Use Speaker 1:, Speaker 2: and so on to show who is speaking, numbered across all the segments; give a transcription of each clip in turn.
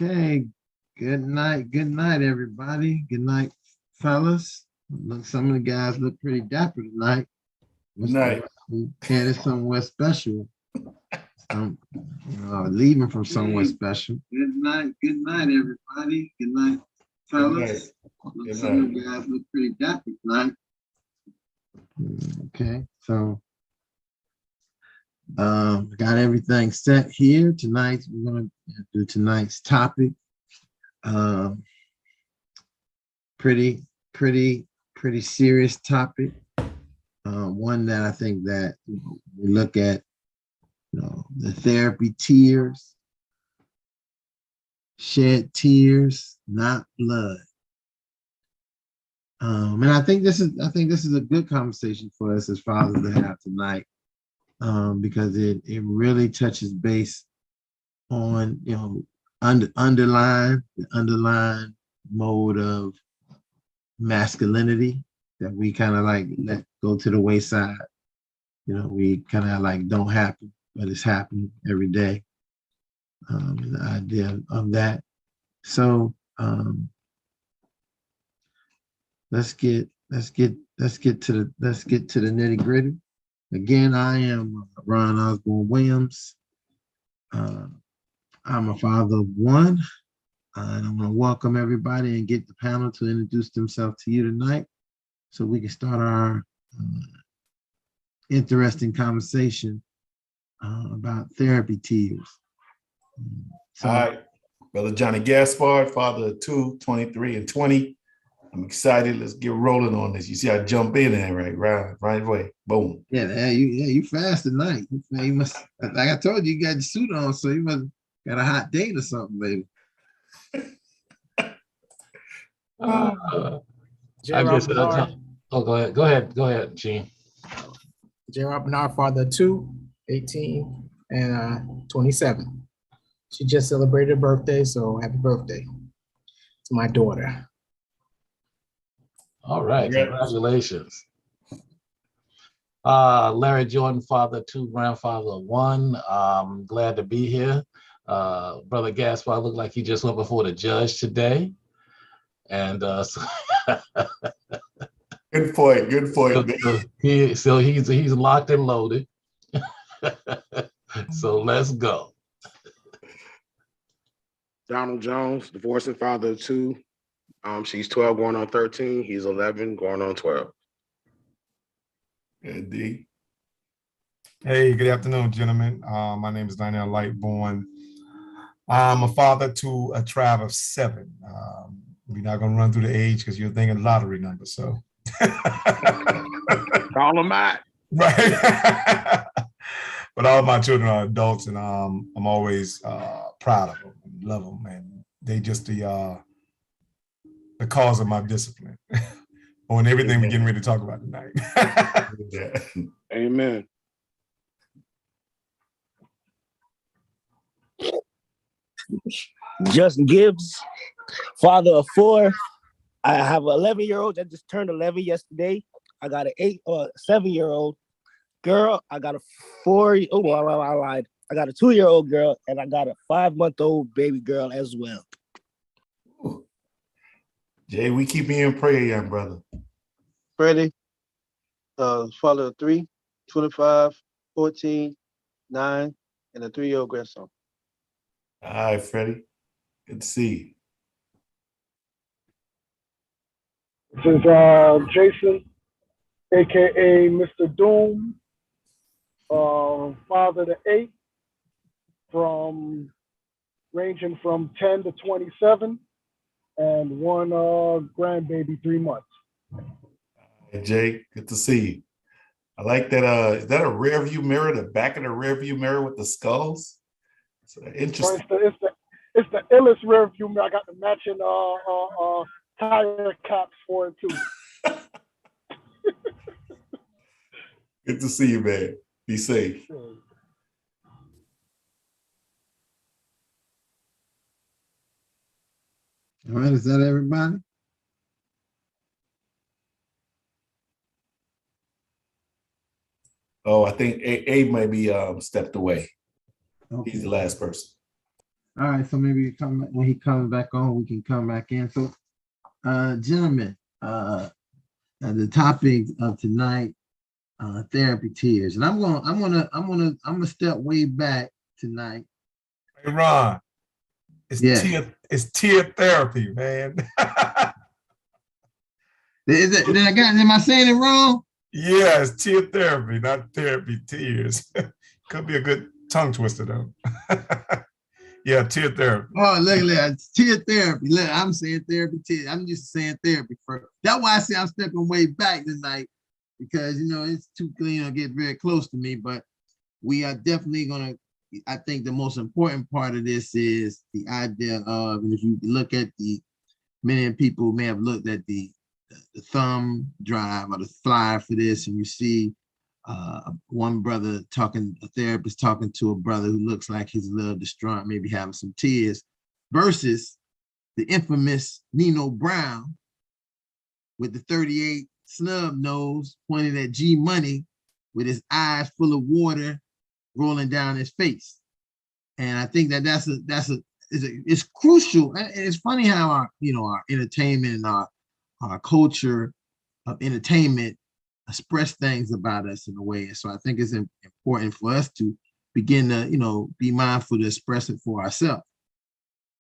Speaker 1: Okay. Good night, everybody. Good night, fellas. Look, some of the guys look pretty dapper tonight.
Speaker 2: Good night.
Speaker 1: We headed somewhere special. Leaving from somewhere special. Good night, everybody. Good night, fellas. Look, some of the guys look pretty dapper tonight. Okay, so got everything set here. Tonight we're gonna do tonight's topic. Pretty serious topic. One that I think that we look at, the therapy tears, shed tears, not blood. And I think this is a good conversation for us as fathers to have tonight, because it really touches base on the underlying mode of masculinity that we kind of like let go to the wayside. We kind of like don't happen, but it's happening every day. The idea of that. So let's get to the nitty gritty. Again, I am Ron Osborne Williams. I'm a father of one, and I'm going to welcome everybody and get the panel to introduce themselves to you tonight, so we can start our interesting conversation about therapy tears.
Speaker 2: All right, Brother Johnny Gaspard, father of 2, 23 and 20. I'm excited. Let's get rolling on this. You see, I jump in there right away. Boom.
Speaker 1: Yeah, you fast tonight. You must, like I told you, you got your suit on, so you must got a hot date or something, baby.
Speaker 3: I guess. Go ahead, Gene.
Speaker 4: J. Rob Bernard, father of 2, 18 and 27. She just celebrated her birthday, so happy birthday to my daughter.
Speaker 3: All right, congratulations. Larry Jordan, father of 2, grandfather of 1. Glad to be here. Brother Gaspar looked like he just went before the judge today. And
Speaker 2: good point.
Speaker 3: So he's locked and loaded. So let's go.
Speaker 5: Donald Jones, divorcing father of 2. She's 12 going on 13. He's 11 going on 12.
Speaker 2: Indeed.
Speaker 6: Hey, good afternoon, gentlemen. My name is Daniel Lightborn. I'm a father to a tribe of 7. We're not going to run through the age because you're thinking lottery number. So
Speaker 5: Call them out.
Speaker 6: Right. But all my children are adults, and I'm always proud of them and love them. And they just the cause of my discipline on everything we're getting ready to talk about tonight.
Speaker 5: Amen.
Speaker 7: Justin Gibbs, father of 4. I have an 11-year-old that just turned 11 yesterday. I got an 7-year-old girl. I got a 4. Oh, I lied. I got a 2-year-old girl, and I got a 5-month-old baby girl as well.
Speaker 2: Ooh. Jay, we keep you in prayer, young brother.
Speaker 8: Freddie, father of 3, 25, 14, 9, and a 3-year-old grandson.
Speaker 2: All right, Freddie. Good to see you.
Speaker 9: This is Jason, aka Mr. Doom, father to 8, ranging from 10 to 27, and 1 grandbaby, 3 months.
Speaker 2: Hey, Jay, good to see you. I like that. Is that a rear view mirror? The back of the rear view mirror with the skulls? So interesting.
Speaker 9: It's the illest rear view mirror. I got the matching tire caps for it too.
Speaker 2: Good to see you, man. Be safe.
Speaker 1: All right, is that everybody?
Speaker 2: Oh, I think Abe might be stepped away. Okay. He's the last person.
Speaker 1: All right, so maybe when he comes back on, we can come back in. So, gentlemen, the topic of tonight, therapy tears, and I'm gonna step way back tonight.
Speaker 6: Hey, Ron,
Speaker 1: Yes.
Speaker 6: it's tear therapy, man.
Speaker 1: Am I saying it wrong?
Speaker 6: Yeah, it's tear therapy, not therapy tears. Could be a good tongue twister though. Yeah, tear therapy.
Speaker 1: Oh, look, tear therapy. Look, I'm saying therapy tears. I'm used to saying therapy first. That's why I say I'm stepping way back tonight, because it's too clean to get very close to me. But we are definitely gonna. I think the most important part of this is the idea of, and if you look at many people may have looked at the thumb drive or the flyer for this, and you see one brother a therapist talking to a brother who looks like he's a little distraught, maybe having some tears, versus the infamous Nino Brown with the 38 snub nose pointing at G Money with his eyes full of water rolling down his face. And I think it's crucial. And it's funny how our entertainment and our culture of entertainment express things about us in a way. And so I think it's important for us to begin to, be mindful to express it for ourselves.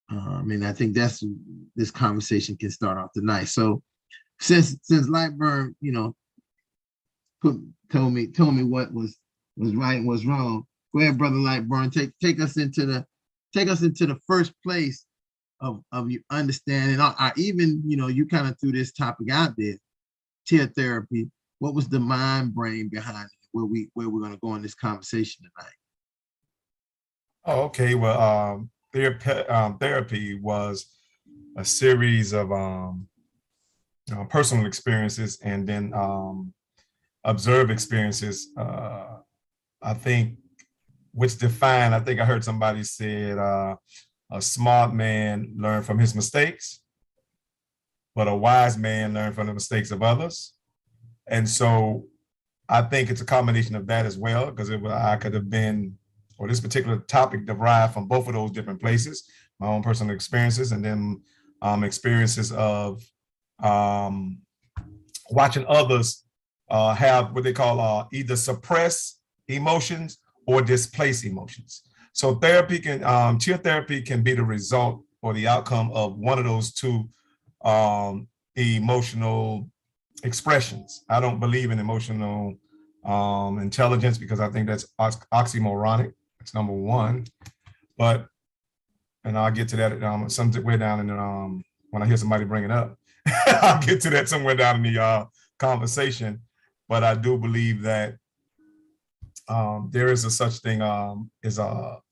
Speaker 1: And I think this conversation can start off tonight. So since Lightburn, told me what was right and what's wrong, go ahead, brother Lightburn, take us into the first place of you understanding. Even, you kind of threw this topic out there, tear therapy. What was the mind brain behind it? Where we're going to go in this conversation tonight?
Speaker 6: Oh, okay. Well, therapy was a series of personal experiences and then observed experiences. I think, I think I heard somebody said a smart man learned from his mistakes, but a wise man learned from the mistakes of others. And so I think it's a combination of that as well, because I could have been, or this particular topic derived from both of those different places, my own personal experiences, and then experiences of watching others have what they call either suppress emotions or displace emotions. So tear therapy can be the result or the outcome of one of those two emotional expressions. I don't believe in emotional intelligence, because I think that's oxymoronic. That's number one. And I'll get to that somewhere down in when I hear somebody bring it up. I'll get to that somewhere down in the conversation. But I do believe that there is a such thing as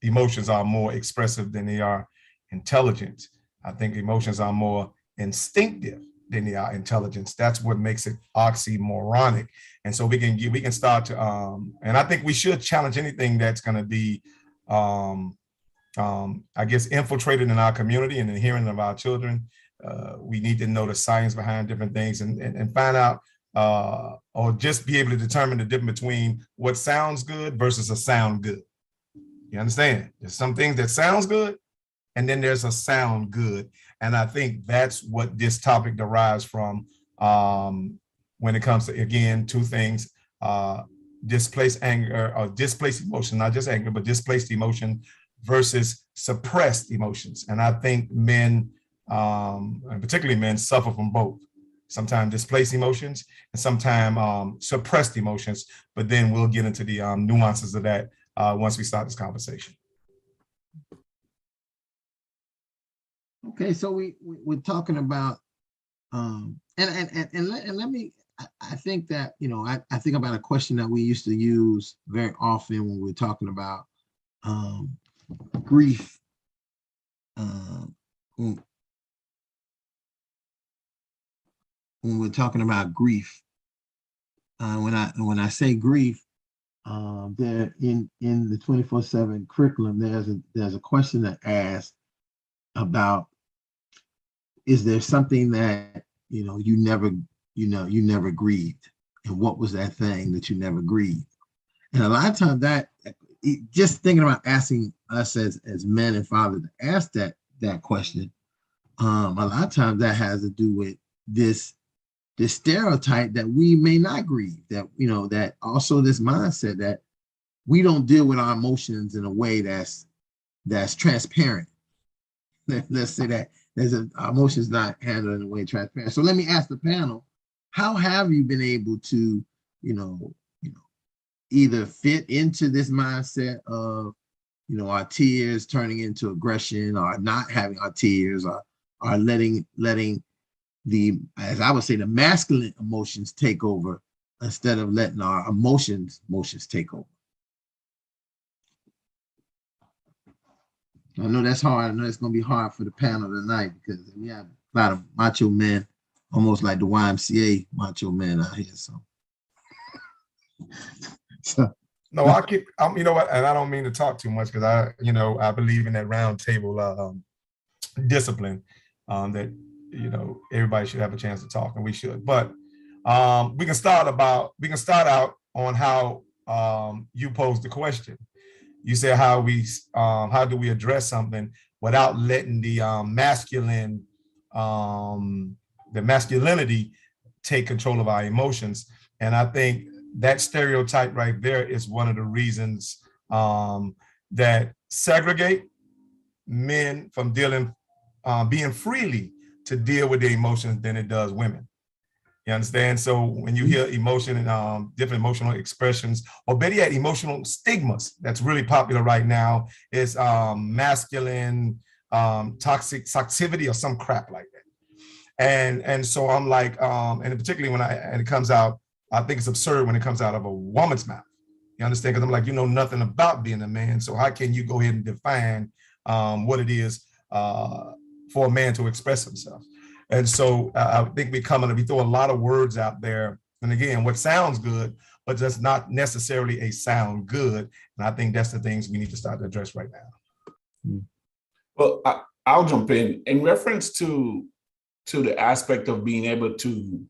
Speaker 6: emotions are more expressive than they are intelligent. I think emotions are more instinctive than they are intelligence. That's what makes it oxymoronic. And so we can start to and I think we should challenge anything that's going to be I guess infiltrated in our community and in the hearing of our children. We need to know the science behind different things and find out or just be able to determine the difference between what sounds good versus a sound good. You understand? There's some things that sounds good, and then there's a sound good. And I think that's what this topic derives from when it comes to, again, two things, displaced anger or displaced emotion, not just anger, but displaced emotion versus suppressed emotions. And I think men, and particularly men, suffer from both. Sometimes displaced emotions and sometimes suppressed emotions, but then we'll get into the nuances of that once we start this conversation.
Speaker 1: Okay, so we're talking about and let me, I think that, I think about a question that we used to use very often when we're talking about grief. When we're talking about grief, when I say grief, there in the 24/7 curriculum, there's a question that asks about, is there something that you never grieved, and what was that thing that you never grieved? And a lot of times that just thinking about asking us as men and fathers to ask that question, a lot of times that has to do with this stereotype that we may not grieve, that that also this mindset that we don't deal with our emotions in a way that's transparent. Let's say that our emotions not handled in a way transparent. So let me ask the panel, how have you been able to, either fit into this mindset of, our tears turning into aggression, or not having our tears, or letting the, as I would say, the masculine emotions take over instead of letting our emotions take over? I know that's hard. I know it's going to be hard for the panel tonight because we have a lot of macho men, almost like the YMCA macho men out here.
Speaker 6: No, you know what, and I don't mean to talk too much because I believe in that round table discipline, that, everybody should have a chance to talk, and we should. But we can start out on how you posed the question. You said how do we address something without letting the masculinity take control of our emotions. And I think that stereotype right there is one of the reasons that segregate men from being freely to deal with their emotions than it does women. You understand? So when you hear emotion and different emotional expressions, or better yet, emotional stigmas, that's really popular right now, is masculine toxicity or some crap like that. And so I'm like, and particularly when it comes out, I think it's absurd when it comes out of a woman's mouth. You understand? Because I'm like, you know nothing about being a man. So how can you go ahead and define what it is for a man to express himself? And so I think we throw a lot of words out there. And again, what sounds good, but that's not necessarily a sound good. And I think that's the things we need to start to address right now.
Speaker 2: Well, I'll jump in reference to the aspect of being able to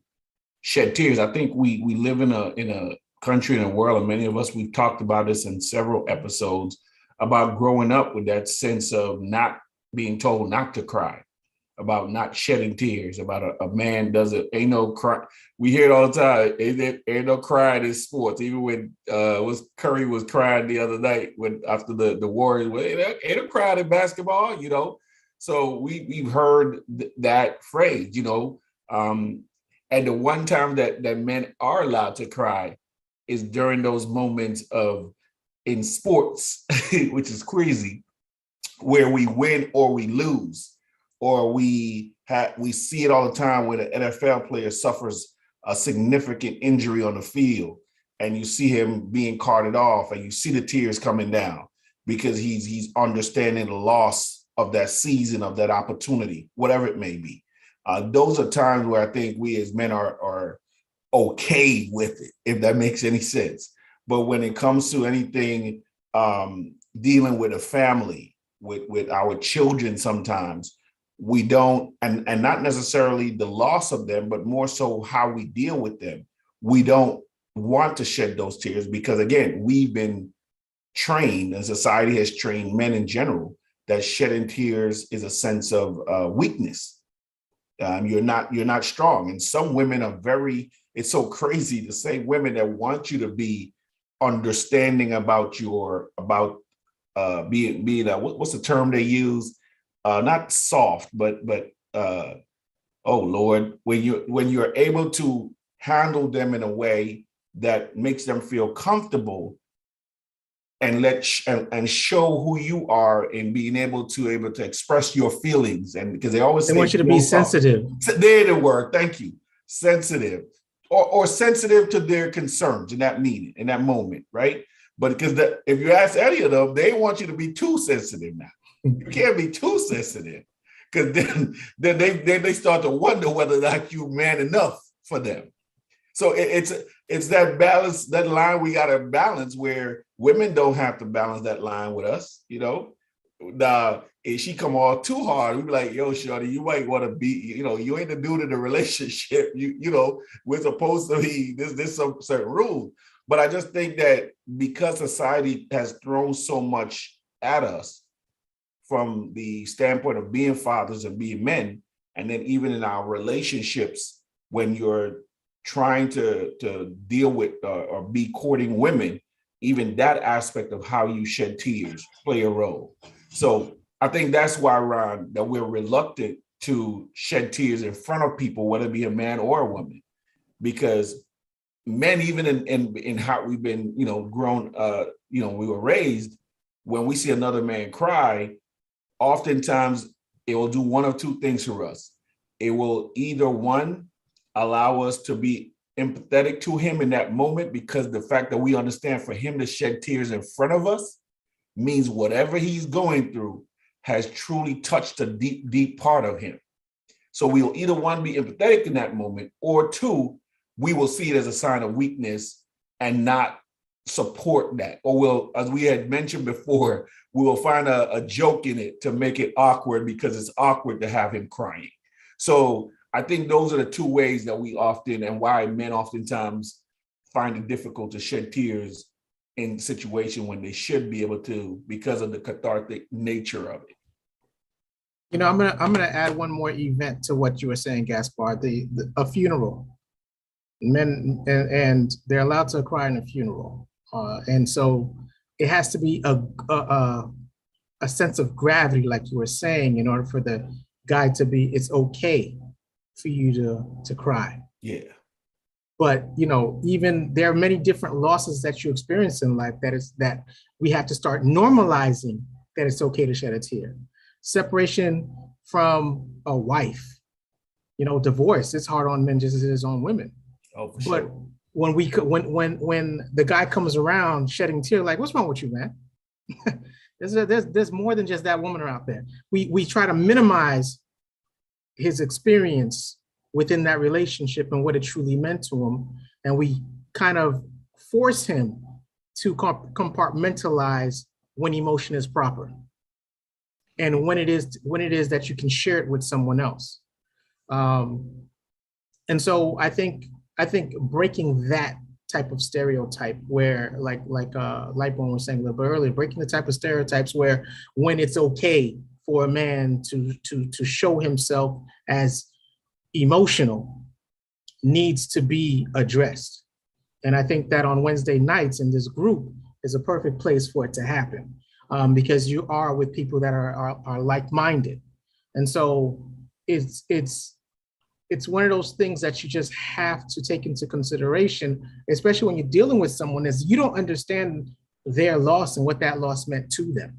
Speaker 2: shed tears. I think we live in a country and a world, and many of us, we've talked about this in several episodes, about growing up with that sense of not being told not to cry, about not shedding tears, about a man ain't no cry. We hear it all the time. Ain't no crying in sports. Even when Curry was crying the other night after the Warriors, ain't no crying in basketball, So we've heard that phrase, and the one time that men are allowed to cry is during those moments in sports, which is crazy, where we win or we lose. Or we see it all the time when an NFL player suffers a significant injury on the field, and you see him being carted off, and you see the tears coming down because he's understanding the loss of that season, of that opportunity, whatever it may be. Those are times where I think we as men are okay with it, if that makes any sense. But when it comes to anything dealing with a family, with our children, sometimes we don't, and not necessarily the loss of them, but more so how we deal with them. We don't want to shed those tears because, again, we've been trained, and society has trained men in general, that shedding tears is a sense of weakness. You're not strong. And some women are it's so crazy to say, women that want you to be understanding about being what's the term they use? Not soft, but oh Lord, when you're able to handle them in a way that makes them feel comfortable and show who you are, and being able to express your feelings, and because they always say
Speaker 4: want you to be sensitive.
Speaker 2: There the word, thank you, sensitive, or sensitive to their concerns in that meaning, in that moment, right? But because if you ask any of them, they want you to be too sensitive now. You can't be too sensitive, because then they start to wonder whether or not you're man enough for them. So it's that balance, that line we got to balance, where women don't have to balance that line with us. If she come all too hard, we be like, yo, shorty, you might want to be, you ain't the dude in the relationship. We're supposed to be, there's some certain rules. But I just think that because society has thrown so much at us from the standpoint of being fathers and being men, and then even in our relationships, when you're trying to deal with or be courting women, even that aspect of how you shed tears play a role. So I think that's why, Ron, that we're reluctant to shed tears in front of people, whether it be a man or a woman, because men, even in how we've been, grown, we were raised, when we see another man cry, oftentimes it will do one of two things for us. It will either, one, allow us to be empathetic to him in that moment, because the fact that we understand for him to shed tears in front of us means whatever he's going through has truly touched a deep, deep part of him. So we'll either, one, be empathetic in that moment, or two, we will see it as a sign of weakness and not support that. Or we'll, as we had mentioned before, we will find a joke in it to make it awkward, because it's awkward to have him crying. So I think those are the two ways that we often, and why men oftentimes find it difficult to shed tears in situations when they should be able to, because of the cathartic nature of it.
Speaker 4: I'm gonna add one more event to what you were saying, Gaspar. A funeral. Men and they're allowed to cry in a funeral, and so it has to be a sense of gravity, like you were saying, in order for the guy to be, it's okay for you to cry.
Speaker 2: Yeah.
Speaker 4: But even there are many different losses that you experience in life that we have to start normalizing, that it's okay to shed a tear. Separation from a wife, divorce, it's hard on men just as it is on women.
Speaker 2: Oh, for
Speaker 4: but
Speaker 2: sure.
Speaker 4: when the guy comes around shedding tears, like, what's wrong with you, man? there's more than just that woman out there. We try to minimize his experience within that relationship and what it truly meant to him, and we kind of force him to compartmentalize when emotion is proper, and when it is that you can share it with someone else. And so I think breaking that type of stereotype, where like Lightbone was saying a little bit earlier, breaking the type of stereotypes where when it's okay for a man to show himself as emotional needs to be addressed. And I think that on Wednesday nights in this group is a perfect place for it to happen, because you are with people that are like-minded. And so it's one of those things that you just have to take into consideration, especially when you're dealing with someone, is you don't understand their loss and what that loss meant to them,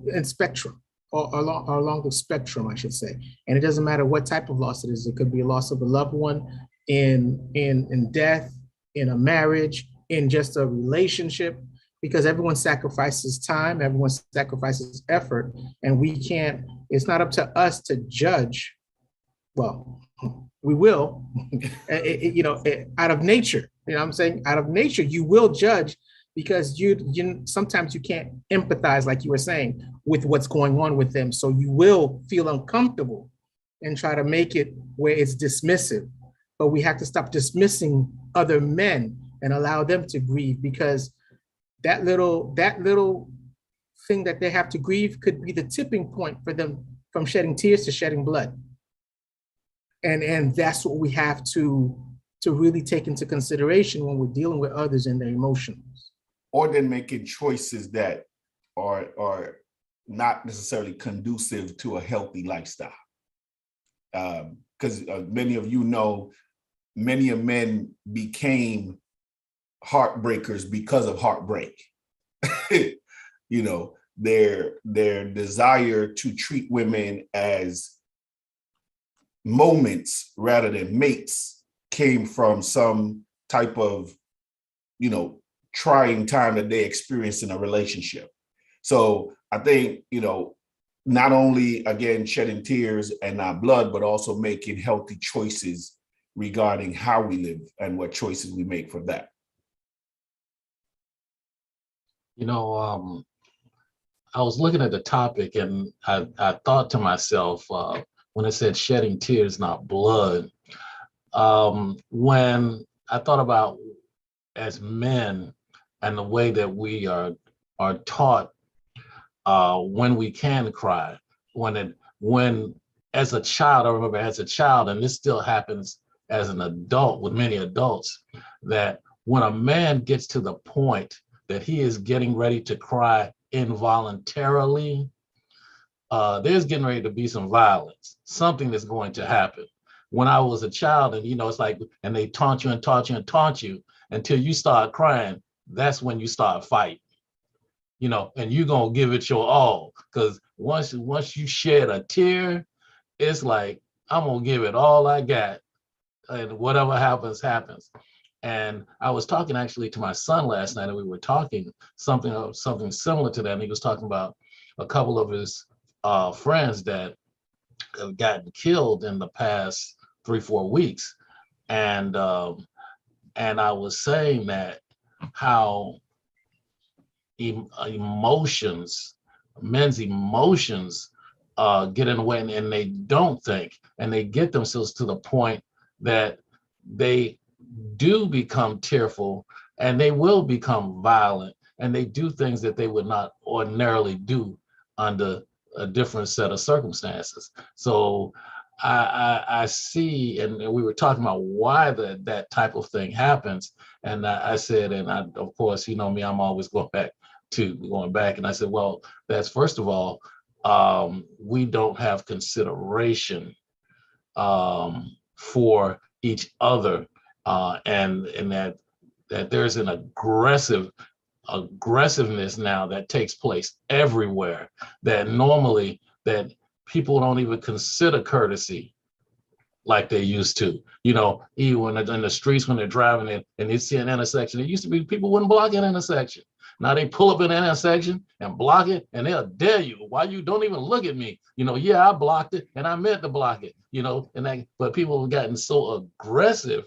Speaker 4: in spectrum, or along the spectrum, I should say. And it doesn't matter what type of loss it is. It could be a loss of a loved one, in death, in a marriage, in just a relationship, because everyone sacrifices time, everyone sacrifices effort, and it's not up to us to judge. Well, we will, out of nature, I'm saying out of nature, you will judge, because you sometimes you can't empathize, like you were saying, with what's going on with them. So you will feel uncomfortable and try to make it where it's dismissive. But we have to stop dismissing other men and allow them to grieve, because that little thing that they have to grieve could be the tipping point for them from shedding tears to shedding blood. And that's what we have to really take into consideration when we're dealing with others and their emotions.
Speaker 2: Or then making choices that are not necessarily conducive to a healthy lifestyle. Because many of you know, many of men became heartbreakers because of heartbreak. Their desire to treat women as moments rather than mates came from some type of, trying time that they experienced in a relationship. So I think, not only, again, shedding tears and not blood, but also making healthy choices regarding how we live and what choices we make for that.
Speaker 3: I was looking at the topic, and I thought to myself, when it said shedding tears, not blood, when I thought about as men and the way that we are taught when we can cry, when as a child, I remember as a child, and this still happens as an adult with many adults, that when a man gets to the point that he is getting ready to cry involuntarily, there's getting ready to be some violence, something that's going to happen. When I was a child, and it's like, and they taunt you and taunt you and taunt you until you start crying, that's when you start fighting, and you're gonna give it your all. Because once you shed a tear, it's like, I'm gonna give it all I got, and whatever happens, happens. And I was talking actually to my son last night, and we were talking something similar to that. And he was talking about a couple of his friends that have gotten killed in the past 3-4 weeks. And I was saying that how emotions, men's emotions get in the way, and they don't think, and they get themselves to the point that they do become tearful, and they will become violent, and they do things that they would not ordinarily do under a different set of circumstances. So I see, and we were talking about why that type of thing happens. And I said, and of course, me, I'm always going back, and I said, well, that's first of all, we don't have consideration for each other, and that there's an aggressiveness now that takes place everywhere, that normally that people don't even consider courtesy like they used to. Even when in the streets, when they're driving in and they see an intersection, it used to be people wouldn't block an intersection. Now they pull up in an intersection and block it, and they'll dare you. Why you don't even look at me? Yeah, I blocked it and I meant to block it, but people have gotten so aggressive,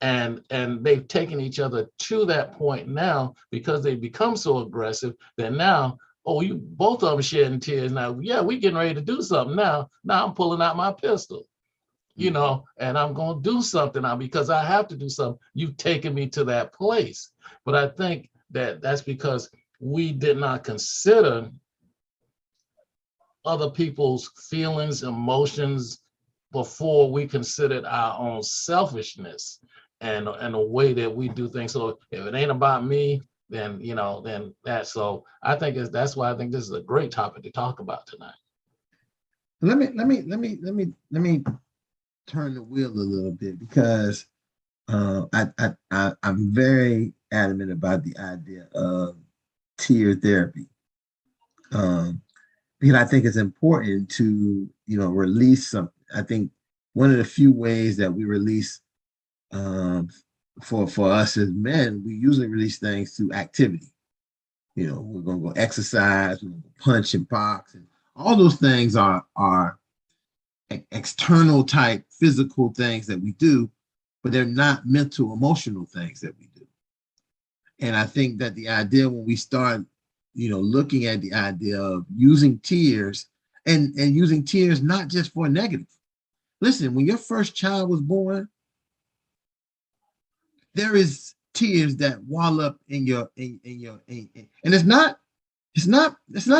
Speaker 3: and they've taken each other to that point now, because they've become so aggressive that now, you both of them shedding tears now. Yeah, we getting ready to do something now. Now I'm pulling out my pistol, and I'm going to do something now because I have to do something. You've taken me to that place. But I think that's because we did not consider other people's feelings, emotions, before we considered our own selfishness and the way that we do things. So if it ain't about me, then then that. So I think that's why I think this is a great topic to talk about tonight.
Speaker 1: Let me turn the wheel a little bit, because I'm very adamant about the idea of tear therapy, because I think it's important to release something. I think one of the few ways that we release for us as men, we usually release things through activity. We're gonna go exercise, we're gonna go punch and box, and all those things are external type physical things that we do, but they're not mental, emotional things that we do. And I think that the idea, when we start, looking at the idea of using tears, and using tears not just for negative. Listen, when your first child was born, there is tears that wall up in your and it's not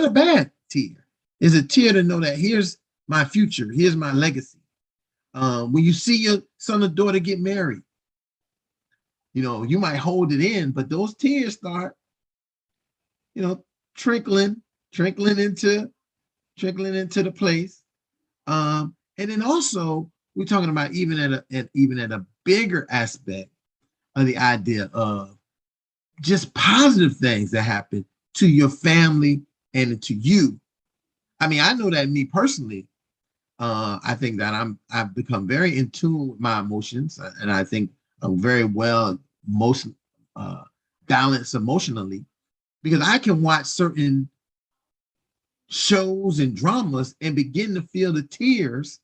Speaker 1: a bad tear. It's a tear to know that here's my future, here's my legacy. When you see your son or daughter get married, you might hold it in, but those tears start, trickling into the place. And then also, we're talking about even at a bigger aspect of the idea of just positive things that happen to your family and to you. I mean, I know that me personally, I think that I've become very in tune with my emotions, and I think I'm very well balanced emotionally, because I can watch certain shows and dramas and begin to feel the tears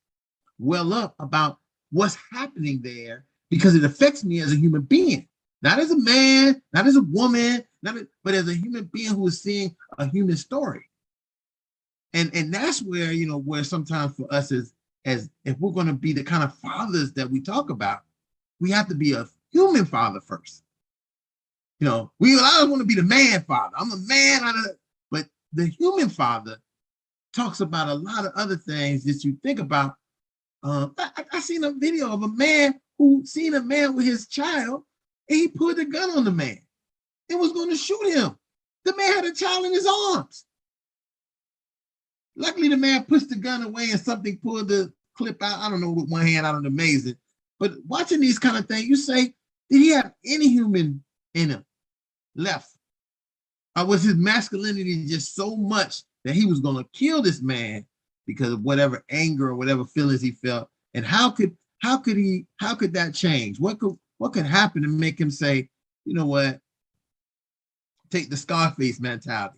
Speaker 1: well up about what's happening there, because it affects me as a human being, not as a man, not as a woman, but as a human being who is seeing a human story. And that's where, where sometimes for us as if we're going to be the kind of fathers that we talk about, we have to be human father first. You know, I don't want to be the man father. I'm a man, but the human father talks about a lot of other things that you think about. I seen a video of a man who seen a man with his child, and he put a gun on the man and was going to shoot him. The man had a child in his arms. Luckily, the man pushed the gun away and something pulled the clip out. I don't know, with one hand, I don't know, amazing. But watching these kind of things, you say, did he have any human in him left? Or was his masculinity just so much that he was going to kill this man because of whatever anger or whatever feelings he felt? And how could that change? What could happen to make him say, you know what, take the Scarface mentality?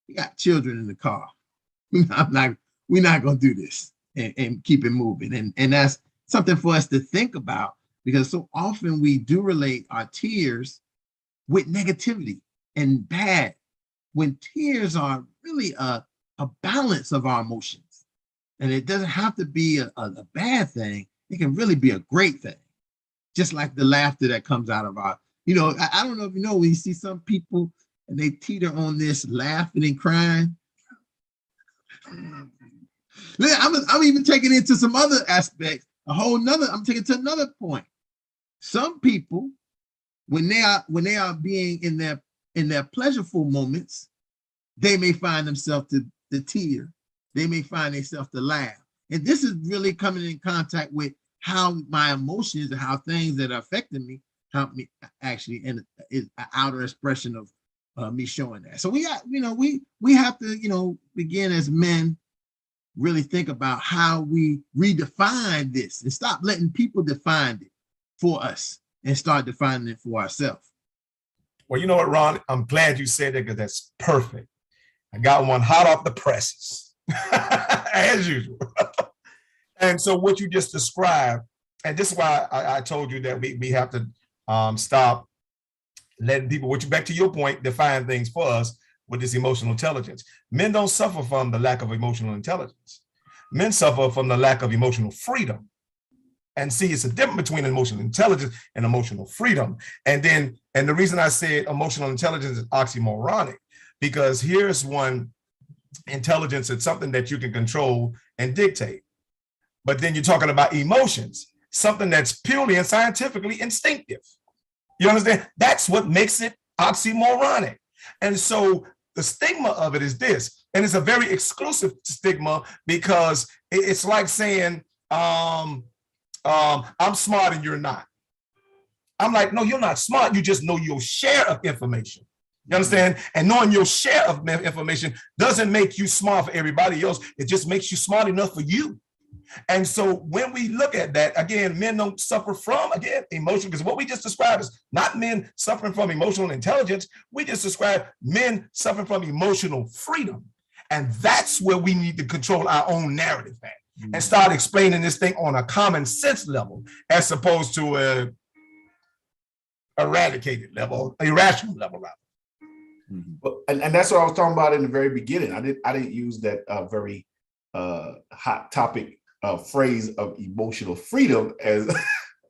Speaker 1: He got children in the car. We're not gonna do this, and keep it moving. And that's something for us to think about, because so often we do relate our tears with negativity and bad, when tears are really a balance of our emotions. And it doesn't have to be a bad thing. It can really be a great thing. Just like the laughter that comes out of our, I don't know if you know, when you see some people and they teeter on this laughing and crying. I'm even taking it to some other aspects, I'm taking it to another point. Some people, when they are being in their pleasureful moments, they may find themselves to tear. They may find themselves to laugh. And this is really coming in contact with how my emotions and how things that are affecting me help me actually, and is an outer expression of me showing that. So we have to, begin as men, really think about how we redefine this and stop letting people define it for us and start defining it for ourselves.
Speaker 6: Well, you know what, Ron? I'm glad you said that, because that's perfect. I got one hot off the presses, as usual. And so what you just described, and this is why I told you that we have to stop letting people, back to your point, define things for us with this emotional intelligence. Men don't suffer from the lack of emotional intelligence. Men suffer from the lack of emotional freedom. And see, it's a difference between emotional intelligence and emotional freedom. And the reason I said emotional intelligence is oxymoronic, because here's one: intelligence is something that you can control and dictate. But then you're talking about emotions, something that's purely and scientifically instinctive. You understand? That's what makes it oxymoronic. And so the stigma of it is this, and it's a very exclusive stigma, because it's like saying, I'm smart and you're not. I'm like, no, you're not smart. You just know your share of information. You understand? And knowing your share of information doesn't make you smart for everybody else. It just makes you smart enough for you. And so when we look at that, again, men don't suffer from, emotion, because what we just described is not men suffering from emotional intelligence. We just described men suffering from emotional freedom. And that's where we need to control our own narrative at, and start explaining this thing on a common sense level, as opposed to a eradicated level, irrational level, rather.
Speaker 2: And that's what I was talking about in the very beginning. I didn't use that very hot topic phrase of emotional freedom, as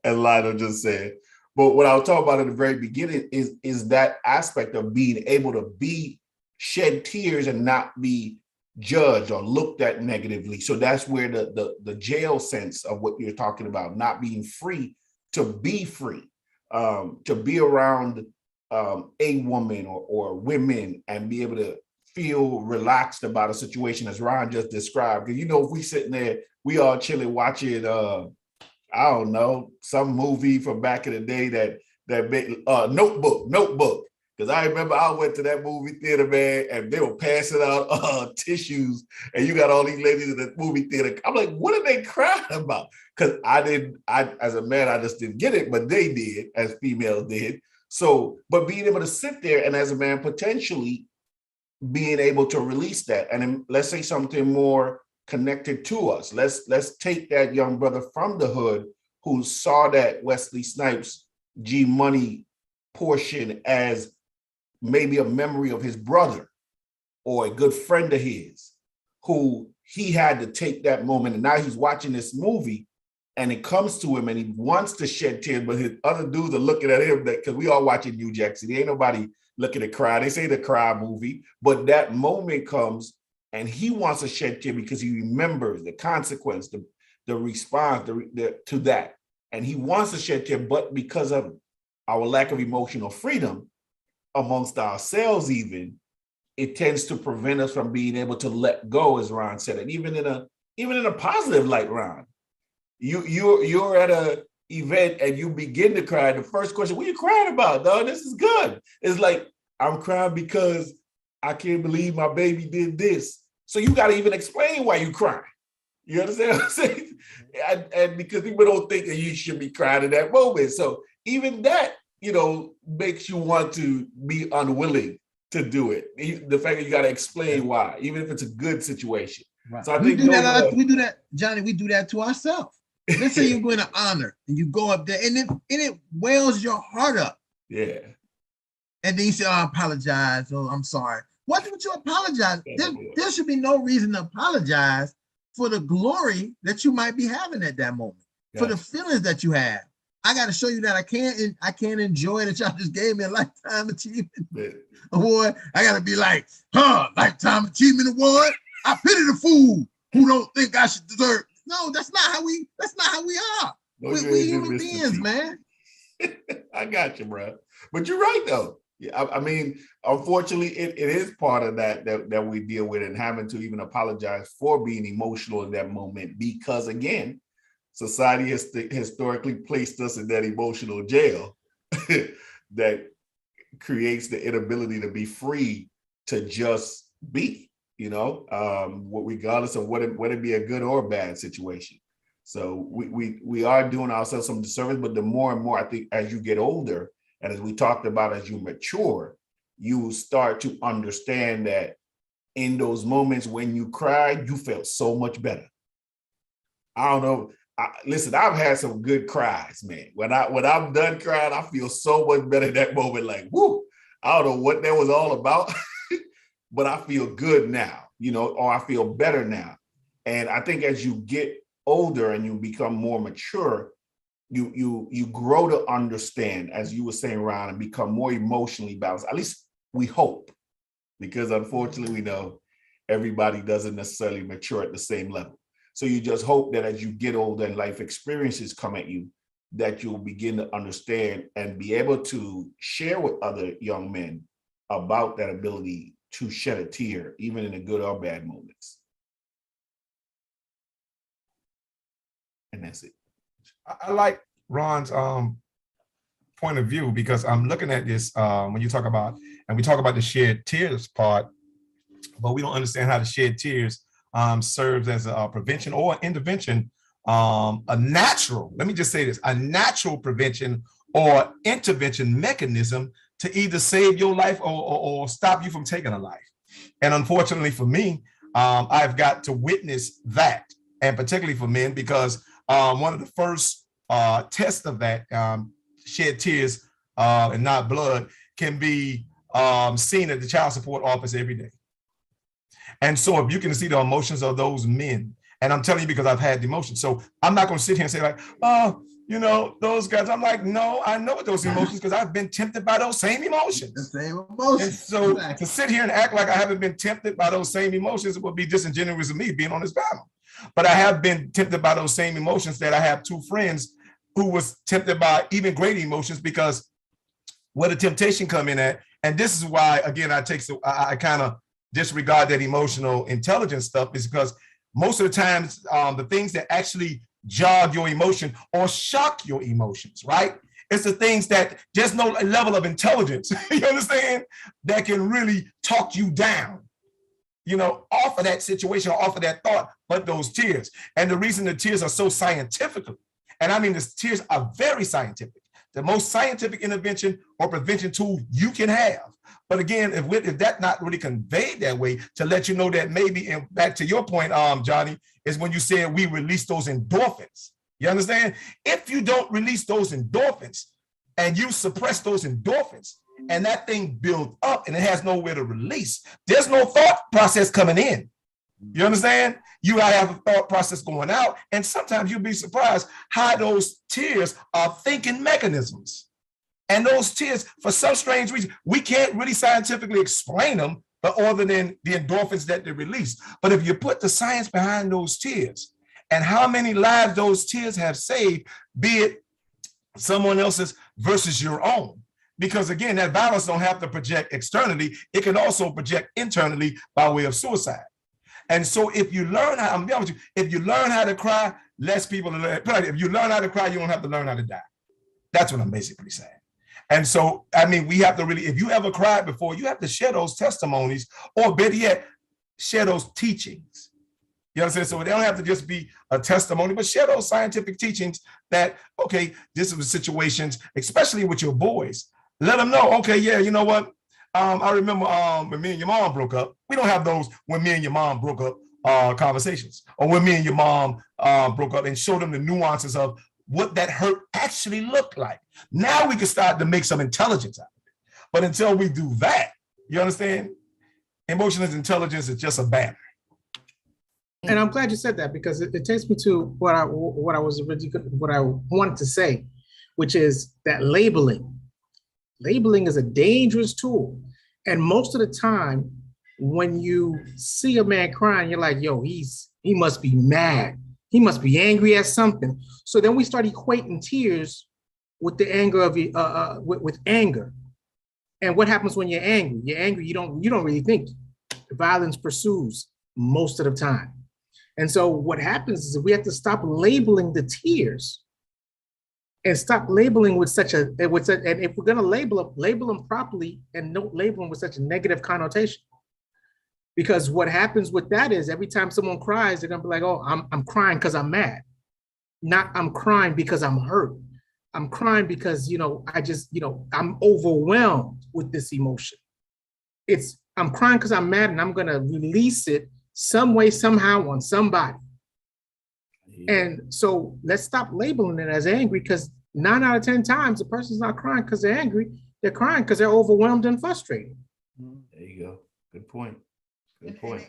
Speaker 2: Lionel just said. But what I was talking about in the very beginning is that aspect of being able to shed tears and not be judged or looked at negatively. So that's where the jail sense of what you're talking about, not being free to be free, to be around a woman or women and be able to feel relaxed about a situation, as Ron just described. Because, if we sitting there, we all chilling watching, I don't know, some movie from back in the day that made, Notebook. Because I remember I went to that movie theater, man, and they were passing out tissues, and you got all these ladies in the movie theater. I'm like, what are they crying about? Because as a man, I just didn't get it, but they did, as females did. So, but being able to sit there and as a man, potentially being able to release that, and then let's say something more connected to us. Let's take that young brother from the hood who saw that Wesley Snipes G Money portion as maybe a memory of his brother or a good friend of his, who he had to take that moment. And now he's watching this movie and it comes to him and he wants to shed tears, but his other dudes are looking at him because we all watching New Jack City. Ain't nobody looking to cry. They say the cry movie, but that moment comes and he wants to shed tears because he remembers the consequence, the response to that. And he wants to shed tears, but because of our lack of emotional freedom amongst ourselves even, it tends to prevent us from being able to let go, as Ron said. And even in a positive light, Ron, you're at a event and you begin to cry. The first question, what are you crying about, dog? This is good. It's like, I'm crying because I can't believe my baby did this. So you got to even explain why you crying. You understand what I'm saying? And because people don't think that you should be crying in that moment. So even that, makes you want to be unwilling to do it. The fact that you got to explain why, even if it's a good situation.
Speaker 1: Right.
Speaker 2: So I
Speaker 1: we
Speaker 2: think
Speaker 1: do that, Johnny. We do that to ourselves. Let's say you're going to honor and you go up there and it wells your heart up.
Speaker 2: Yeah.
Speaker 1: And then you say, oh, I apologize. Oh, I'm sorry. What would you apologize? There should be no reason to apologize for the glory that you might be having at that moment, for the feelings that you have. I got to show you that I can't enjoy that y'all just gave me a lifetime achievement award. I got to be like, lifetime achievement award. I pity the fool who don't think I should deserve. No, that's not how we are. We human beings, man.
Speaker 2: I got you, bro. But you're right, though. Yeah, I mean, unfortunately, it is part of that we deal with, and having to even apologize for being emotional in that moment, because again, society has historically placed us in that emotional jail that creates the inability to be free to just be, regardless of whether it be a good or bad situation. So we are doing ourselves some disservice, but the more and more, I think, as you get older, and as we talked about, as you mature, you start to understand that in those moments when you cried, you felt so much better. I don't know. Listen, I've had some good cries, man. When I'm done crying, I feel so much better in that moment. Like, whoo, I don't know what that was all about, but I feel good now, or I feel better now. And I think as you get older and you become more mature, you grow to understand, as you were saying, Ron, and become more emotionally balanced. At least we hope, because unfortunately we know everybody doesn't necessarily mature at the same level. So you just hope that as you get older and life experiences come at you, that you'll begin to understand and be able to share with other young men about that ability to shed a tear, even in the good or bad moments. And that's it.
Speaker 6: I like Ron's point of view, because I'm looking at this when you talk about, and we talk about the shed tears part, but we don't understand how the shed tears serves as a prevention or intervention, a natural, let me just say this, a natural prevention or intervention mechanism to either save your life or stop you from taking a life. And unfortunately for me, I've got to witness that, and particularly for men, because one of the first tests of that, shed tears and not blood, can be seen at the child support office every day. And so if you can see the emotions of those men, and I'm telling you because I've had the emotions, so I'm not going to sit here and say like, oh, those guys. I'm like, no, I know those emotions because I've been tempted by those same emotions.
Speaker 1: The same emotions.
Speaker 6: And so to sit here and act like I haven't been tempted by those same emotions would be disingenuous of me being on this panel. But I have been tempted by those same emotions. That I have two friends who was tempted by even greater emotions, because where the temptation come in at, and this is why, again, I kind of disregard that emotional intelligence stuff, is because most of the times the things that actually jog your emotion or shock your emotions, right? It's the things that there's no level of intelligence, you understand, that can really talk you down, off of that situation or off of that thought, but those tears. And the reason the tears are so scientific, and I mean, the tears are very scientific, the most scientific intervention or prevention tool you can have. But again, if that's not really conveyed that way, to let you know that maybe, and back to your point, Johnny, is when you said we release those endorphins. You understand? If you don't release those endorphins and you suppress those endorphins, and that thing builds up and it has nowhere to release, there's no thought process coming in. You understand? You gotta have a thought process going out. And sometimes you'll be surprised how those tears are thinking mechanisms. And those tears, for some strange reason, we can't really scientifically explain them, but other than the endorphins that they release. But if you put the science behind those tears and how many lives those tears have saved, be it someone else's versus your own, because again, that violence don't have to project externally, it can also project internally by way of suicide. And so if you learn how, I'm with you, if you learn how to cry, less people, if you learn how to cry, you don't have to learn how to die. That's what I'm basically saying. And so, I mean, we have to really, if you ever cried before, you have to share those testimonies, or better yet, share those teachings. You understand? So they don't have to just be a testimony, but share those scientific teachings that, okay, this is situations, especially with your boys. Let them know, okay, yeah, you know what? I remember when me and your mom broke up. We don't have those when me and your mom broke up conversations, or when me and your mom broke up, and show them the nuances of what that hurt actually looked like. Now we can start to make some intelligence out of it. But until we do that, you understand? Emotional intelligence is just a banner.
Speaker 4: And I'm glad you said that, because it takes me to what I wanted to say, which is that labeling. Labeling is a dangerous tool. And most of the time, when you see a man crying, you're like, yo, he must be mad. He must be angry at something. So then we start equating tears with the anger of with anger. And what happens when you're angry? You're angry, you don't really think. Violence pursues most of the time. And so what happens is that we have to stop labeling the tears and stop labeling with such a, and if we're gonna label them properly, and don't label them with such a negative connotation. Because what happens with that is every time someone cries, they're gonna be like, oh, I'm crying because I'm mad. Not I'm crying because I'm hurt. I'm crying because, I'm overwhelmed with this emotion. I'm crying because I'm mad, and I'm gonna release it some way, somehow on somebody. And so let's stop labeling it as angry, because 9 out of 10 times the person's not crying because they're angry. They're crying because they're overwhelmed and frustrated.
Speaker 2: There you go. Good point. Good point.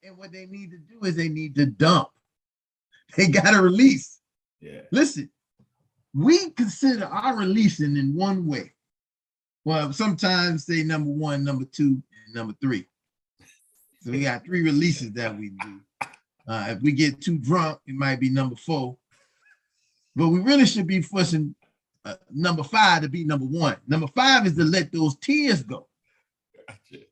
Speaker 1: And what they need to do is they need to dump. They got to release.
Speaker 2: Yeah.
Speaker 1: Listen, we consider our releasing in one way. Well, sometimes say number 1, number 2, and number 3. So we got 3 releases that we do. If we get too drunk, it might be number 4. But we really should be forcing number 5 to be number 1. Number 5 is to let those tears go. Gotcha.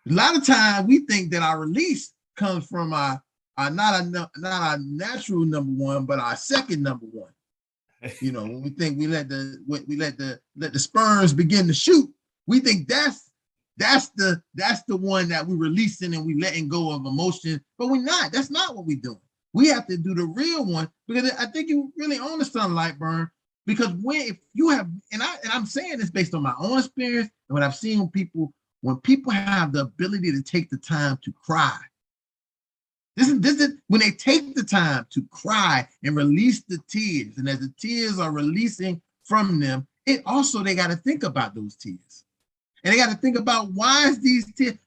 Speaker 1: A lot of times we think that our release comes from our not our natural number 1, but our second number 1. When we think we let the sperms begin to shoot, we think that's the one that we're releasing and we letting go of emotion, but we're not. That's not what we're doing. We have to do the real one, because I think you really own the sunlight burn. Because if you have, and I'm saying this based on my own experience and what I've seen when people have the ability to take the time to cry. This is when they take the time to cry and release the tears, and as the tears are releasing from them, they got to think about those tears. And they got to think about, why is these tears?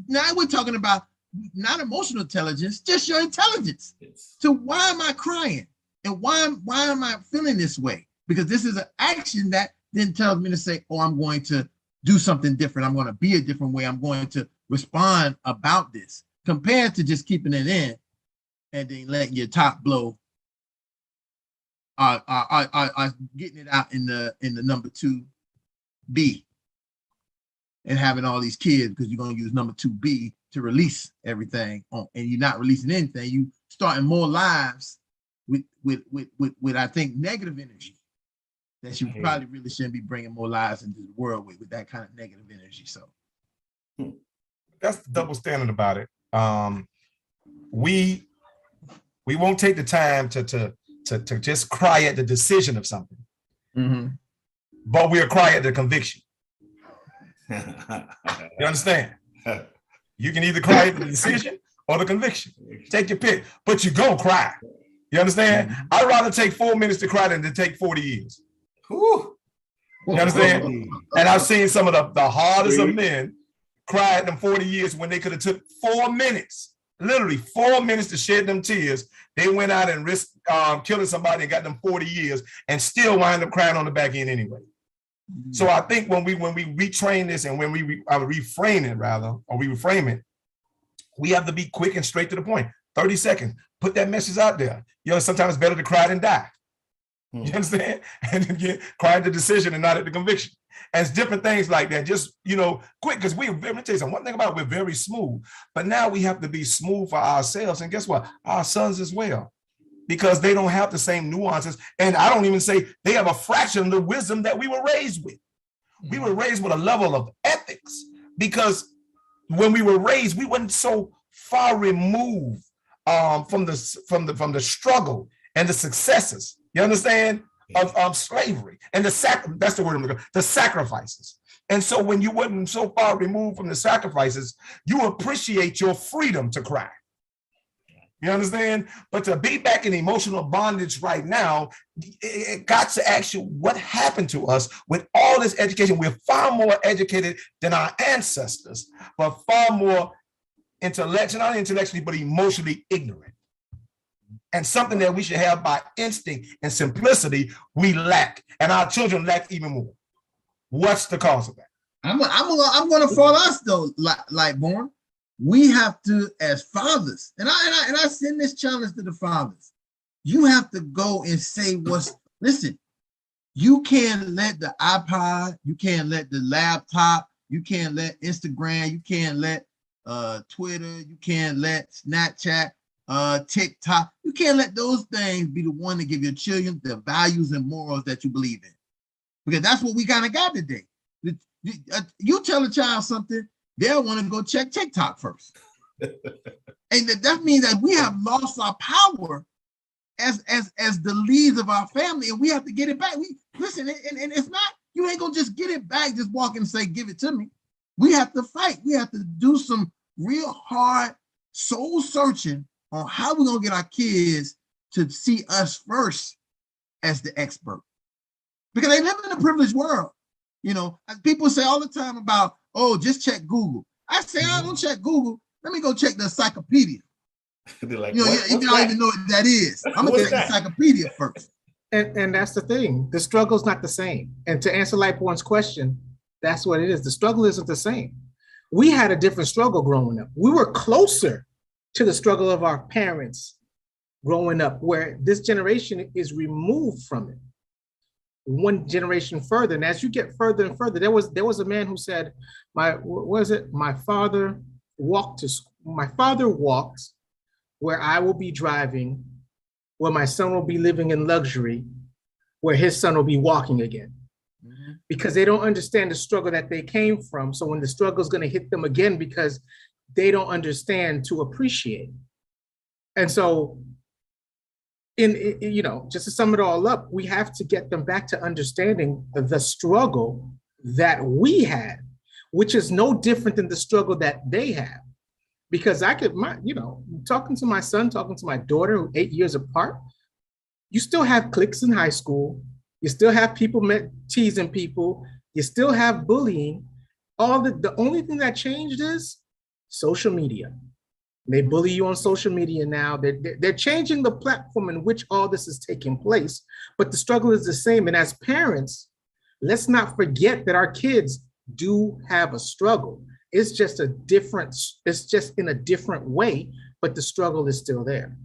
Speaker 1: Now we're talking about not emotional intelligence, just your intelligence. So why am I crying? And why am I feeling this way? Because this is an action that then tells me to say, oh, I'm going to do something different. I'm going to be a different way. I'm going to respond about this, compared to just keeping it in and then letting your top blow, getting it out in the number 2B. And having all these kids, because you're going to use number 2B to release everything on, and you're not releasing anything. You starting more lives with I think negative energy that you probably really shouldn't be bringing more lives into the world with that kind of negative energy. So
Speaker 6: that's the double standard about it. We won't take the time to just cry at the decision of something, but we'll cry at the conviction. You understand? You can either cry at the decision or the conviction. Take your pick, but you go cry. You understand? I'd rather take 4 minutes to cry than to take 40 years. Whew. You understand? And I've seen some of the hardest of men cry at them 40 years when they could have took 4 minutes literally 4 minutes to shed them tears, they went out and risked killing somebody and got them 40 years and still wind up crying on the back end anyway. So I think when we retrain this and when we reframe it rather, or we reframe it, we have to be quick and straight to the point. 30 seconds, put that message out there. You know, sometimes it's better to cry than die. You understand? And again, cry at the decision and not at the conviction. And it's different things like that. Just, you know, quick, because let me tell you something. One thing about it, we're very smooth, but now we have to be smooth for ourselves. And guess what? Our sons as well, because they don't have the same nuances. And I don't even say they have a fraction of the wisdom that we were raised with. We were raised with a level of ethics because when we were raised, we weren't so far removed from the struggle and the successes. You understand? Of slavery and that's the word I'm looking for, the sacrifices. And so when you wasn't so far removed from the sacrifices, you appreciate your freedom to cry. You understand? But to be back in emotional bondage right now, it got to ask you what happened to us with all this education. We're far more educated than our ancestors, but far more not intellectually, but emotionally ignorant. And something that we should have by instinct and simplicity, we lack, and our children lack even more. What's the cause of that?
Speaker 1: I'm going to follow us though, Lightborn. We have to, as fathers, and I send this challenge to the fathers. You have to go and say listen. You can't let the iPod, you can't let the laptop, you can't let Instagram, you can't let Twitter, you can't let Snapchat, TikTok. You can't let those things be the one to give your children the values and morals that you believe in, because that's what we kind of got today. You tell a child something, they'll want to go check TikTok first, and that means that we have lost our power as the leads of our family, and we have to get it back. Listen, and it's not, you ain't gonna just get it back, just walk and say, give it to me. We have to fight. We have to do some real hard soul searching on how we're gonna get our kids to see us first as the expert, because they live in a privileged world. You know, people say all the time about, oh, just check Google. I say, I don't check Google. Let me go check the encyclopedia.
Speaker 2: They're like,
Speaker 1: you know, if you don't even know what that is, I'm gonna check the encyclopedia first.
Speaker 4: And that's the thing. The struggle's not the same. And to answer Lightborn's question, that's what it is. The struggle isn't the same. We had a different struggle growing up. We were closer to the struggle of our parents growing up, where this generation is removed from it. One generation further, and as you get further and further, there was a man who said, my father walked to school. My father walked where I will be driving, where my son will be living in luxury, where his son will be walking again. Because they don't understand the struggle that they came from. So when the struggle is going to hit them again, because they don't understand to appreciate. And so, just to sum it all up, we have to get them back to understanding the struggle that we had, which is no different than the struggle that they have. Because talking to my son, talking to my daughter, 8 years apart, you still have cliques in high school. You still have people teasing people. You still have bullying. The only thing that changed is social media. They bully you on social media now. They're changing the platform in which all this is taking place, but the struggle is the same. And as parents, let's not forget that our kids do have a struggle. It's just in a different way, but the struggle is still there.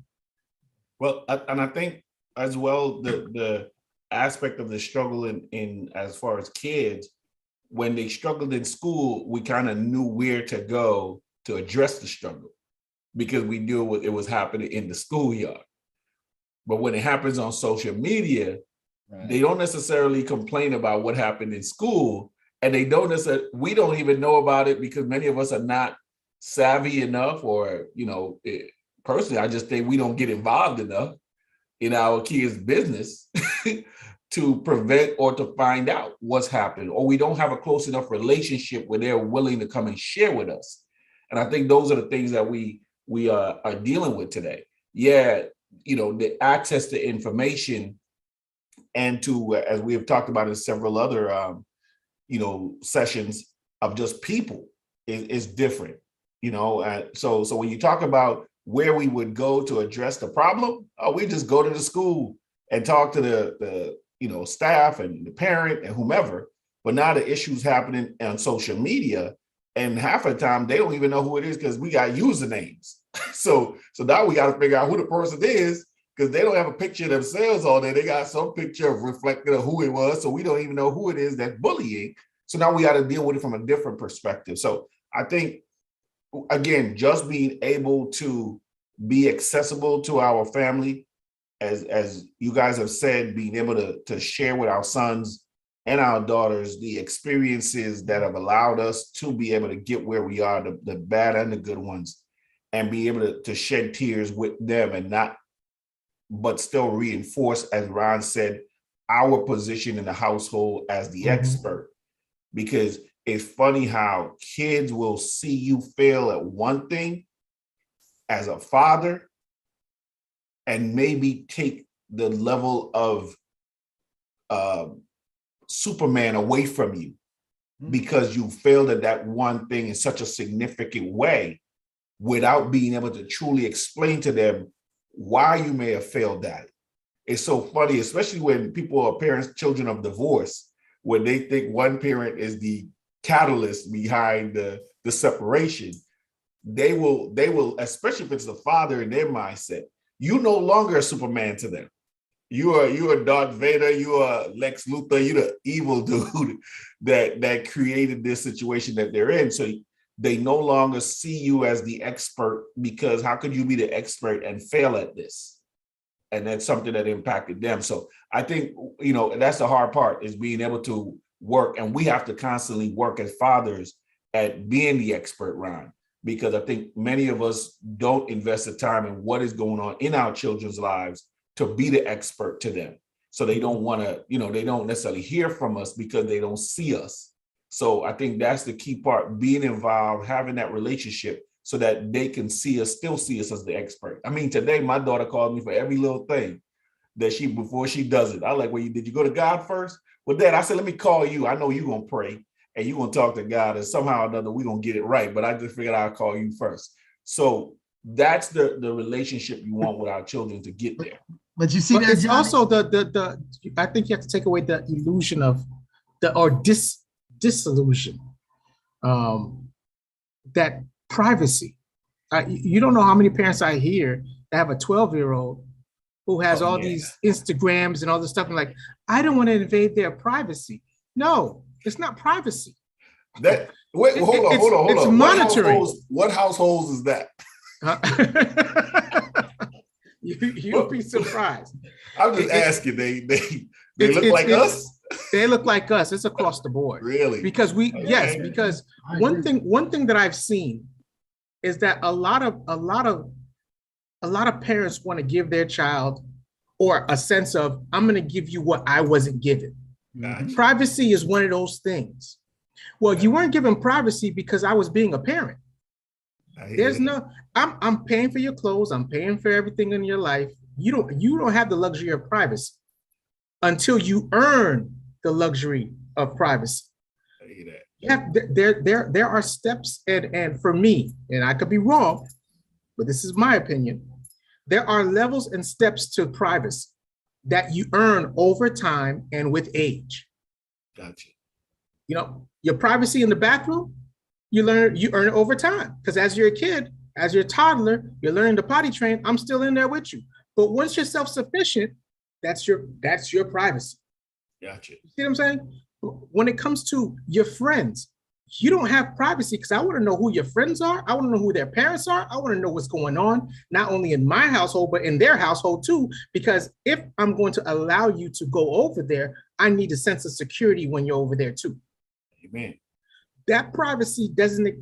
Speaker 2: Well, and I think as well, the aspect of the struggle in as far as kids, when they struggled in school, we kind of knew where to go to address the struggle, because we knew what it was happening in the schoolyard. But when it happens on social media, they don't necessarily complain about what happened in school, and we don't even know about it because many of us are not savvy enough, or personally, I just think we don't get involved enough in our kids' business to prevent or to find out what's happening, or we don't have a close enough relationship where they're willing to come and share with us. And I think those are the things that we are dealing with today. Yeah, the access to information and to, as we have talked about in several other, sessions, of just people is different. So when you talk about where we would go to address the problem, we just go to the school and talk to the staff and the parent and whomever. But now the issue's happening on social media, and half of the time they don't even know who it is because we got usernames. So now we got to figure out who the person is, because they don't have a picture of themselves on there. They got some picture of reflecting of who it was. So we don't even know who it is that's bullying. So now we got to deal with it from a different perspective. So I think, again, just being able to be accessible to our family, as you guys have said, being able to share with our sons and our daughters the experiences that have allowed us to be able to get where we are, the bad and the good ones, and be able to shed tears with them, and not, but still reinforce, as Ron said, our position in the household as the expert. Because it's funny how kids will see you fail at one thing as a father and maybe take the level of Superman away from you because you failed at that one thing in such a significant way, without being able to truly explain to them why you may have failed that. It's so funny, especially when people are parents, children of divorce, when they think one parent is the catalyst behind the separation. They will, especially if it's the father in their mindset, you no longer a Superman to them. You are Darth Vader, you are Lex Luthor, you're the evil dude that created this situation that they're in. So they no longer see you as the expert, because how could you be the expert and fail at this? And that's something that impacted them. So I think, that's the hard part, is being able to work. And we have to constantly work as fathers at being the expert, Ron, because I think many of us don't invest the time in what is going on in our children's lives to be the expert to them. So they don't want to, they don't necessarily hear from us because they don't see us. So I think that's the key part, being involved, having that relationship so that they can still see us as the expert. I mean, today my daughter called me for every little thing that before she does it. I like, did you go to God first? Well, Dad, I said, let me call you. I know you're going to pray and you're going to talk to God, and somehow or another, we're going to get it right. But I just figured I'll call you first. So that's the relationship you want with our children to get there.
Speaker 4: But you see, it's also the I think you have to take away the illusion of disillusion, that privacy. You don't know how many parents I hear that have a 12-year-old who has all these Instagrams and all this stuff. And like, I don't want to invade their privacy. No, it's not privacy.
Speaker 2: Hold on.
Speaker 4: It's monitoring.
Speaker 2: What households is that?
Speaker 4: You'll be surprised.
Speaker 2: I'm just asking. They look like us.
Speaker 4: They look like us. It's across the board.
Speaker 2: Really?
Speaker 4: Because because one thing that I've seen is that a lot of parents want to give their child, or a sense of, I'm going to give you what I wasn't given. Gotcha. Privacy is one of those things. Well, you weren't given privacy because I was being a parent. There's no, I'm paying for your clothes. I'm paying for everything in your life. You don't have the luxury of privacy until you earn the luxury of privacy. Yeah, there are steps, and for me, and I could be wrong, but this is my opinion. There are levels and steps to privacy that you earn over time and with age.
Speaker 2: Gotcha.
Speaker 4: Your privacy in the bathroom, you earn it over time. Because as you're a kid, as you're a toddler, you're learning to potty train. I'm still in there with you. But once you're self-sufficient, that's your privacy.
Speaker 2: Gotcha.
Speaker 4: You see what I'm saying? When it comes to your friends, you don't have privacy, because I want to know who your friends are. I want to know who their parents are. I want to know what's going on, not only in my household, but in their household too. Because if I'm going to allow you to go over there, I need a sense of security when you're over there too.
Speaker 2: Amen.
Speaker 4: That privacy doesn't,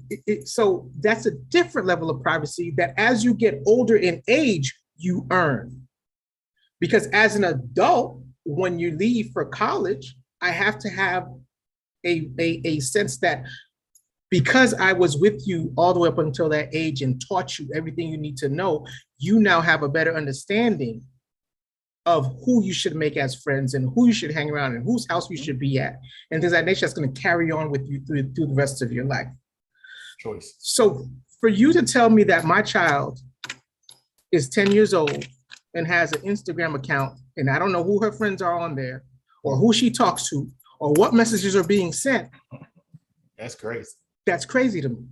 Speaker 4: so that's a different level of privacy that as you get older in age, you earn. Because as an adult, when you leave for college, I have to have a sense that because I was with you all the way up until that age and taught you everything you need to know, you now have a better understanding of who you should make as friends and who you should hang around and whose house you should be at. And there's that nature that's going to carry on with you through the rest of your life.
Speaker 2: Choice.
Speaker 4: So For you to tell me that my child is 10 years old and has an Instagram account, and I don't know who her friends are on there, or who she talks to, or what messages are being sent.
Speaker 2: That's crazy.
Speaker 4: That's crazy to me.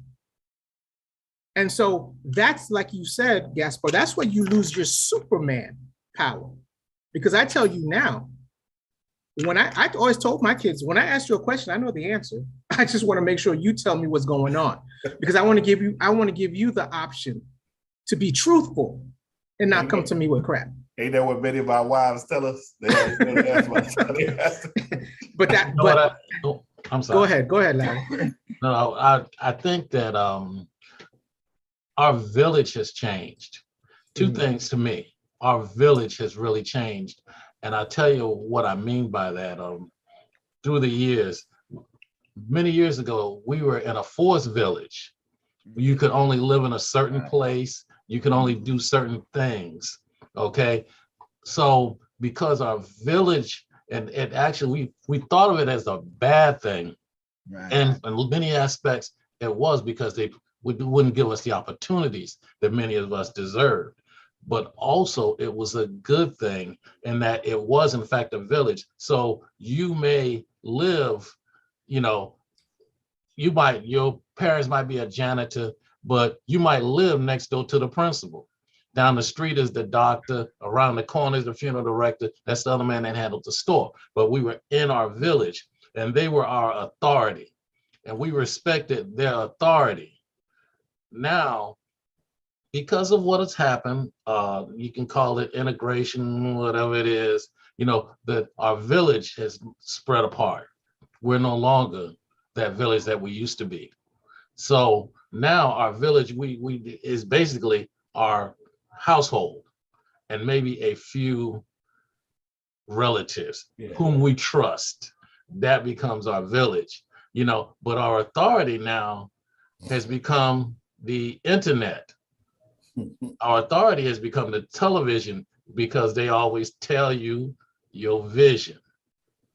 Speaker 4: And so that's, like you said, Gaspar, that's when you lose your Superman power. Because I tell you now, when I always told my kids, when I ask you a question, I know the answer. I just want to make sure you tell me what's going on, because I want to give you the option to be truthful and not come to me with crap.
Speaker 2: Ain't that what many of our wives tell us? But
Speaker 3: I'm sorry.
Speaker 4: Go ahead, Larry.
Speaker 3: No, I think that our village has changed. Two things to me. Our village has really changed. And I'll tell you what I mean by that. Through the years, many years ago, we were in a forced village. You could only live in a certain place. You could only do certain things. Okay. So because our village, and actually we thought of it as a bad thing. Right. And in many aspects, it was, because they wouldn't give us the opportunities that many of us deserved. But also it was a good thing in that it was in fact a village. So you may live, your parents might be a janitor, but you might live next door to the principal. Down the street is the doctor, around the corner is the funeral director. That's the other man that handled the store. But we were in our village and they were our authority and we respected their authority. Now, because of what has happened, you can call it integration, whatever it is, that our village has spread apart. We're no longer that village that we used to be. So now our village, we is basically our household and maybe a few relatives whom we trust. That becomes our village, but our authority now has become the internet. Our authority has become the television, because they always tell you your vision.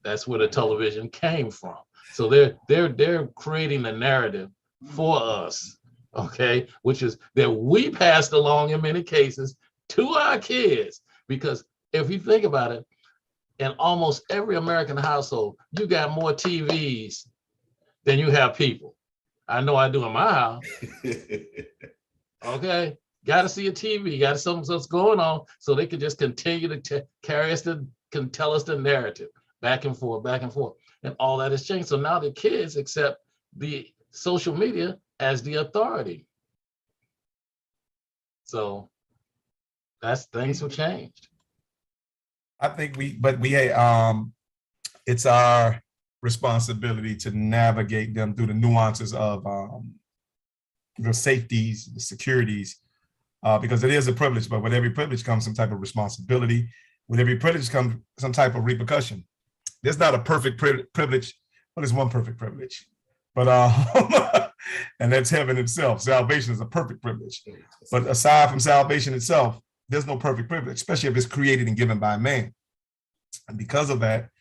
Speaker 3: That's where the television came from. So they're creating a narrative for us, okay, which is that we passed along in many cases to our kids. Because if you think about it, in almost every American household, you got more TVs than you have people. I know I do in my house. Okay. Got to see a TV, got to see what's going on, so they can just continue to carry us, can tell us the narrative back and forth, and all that has changed. So now the kids accept the social media as the authority. So things have changed.
Speaker 6: I think it's our responsibility to navigate them through the nuances of the safeties, the securities. Because it is a privilege, but with every privilege comes some type of responsibility. With every privilege comes some type of repercussion. There's not a perfect privilege, but there's one perfect privilege. But and that's heaven itself. Salvation is a perfect privilege. But aside from salvation itself, there's no perfect privilege, especially if it's created and given by man. And because of that,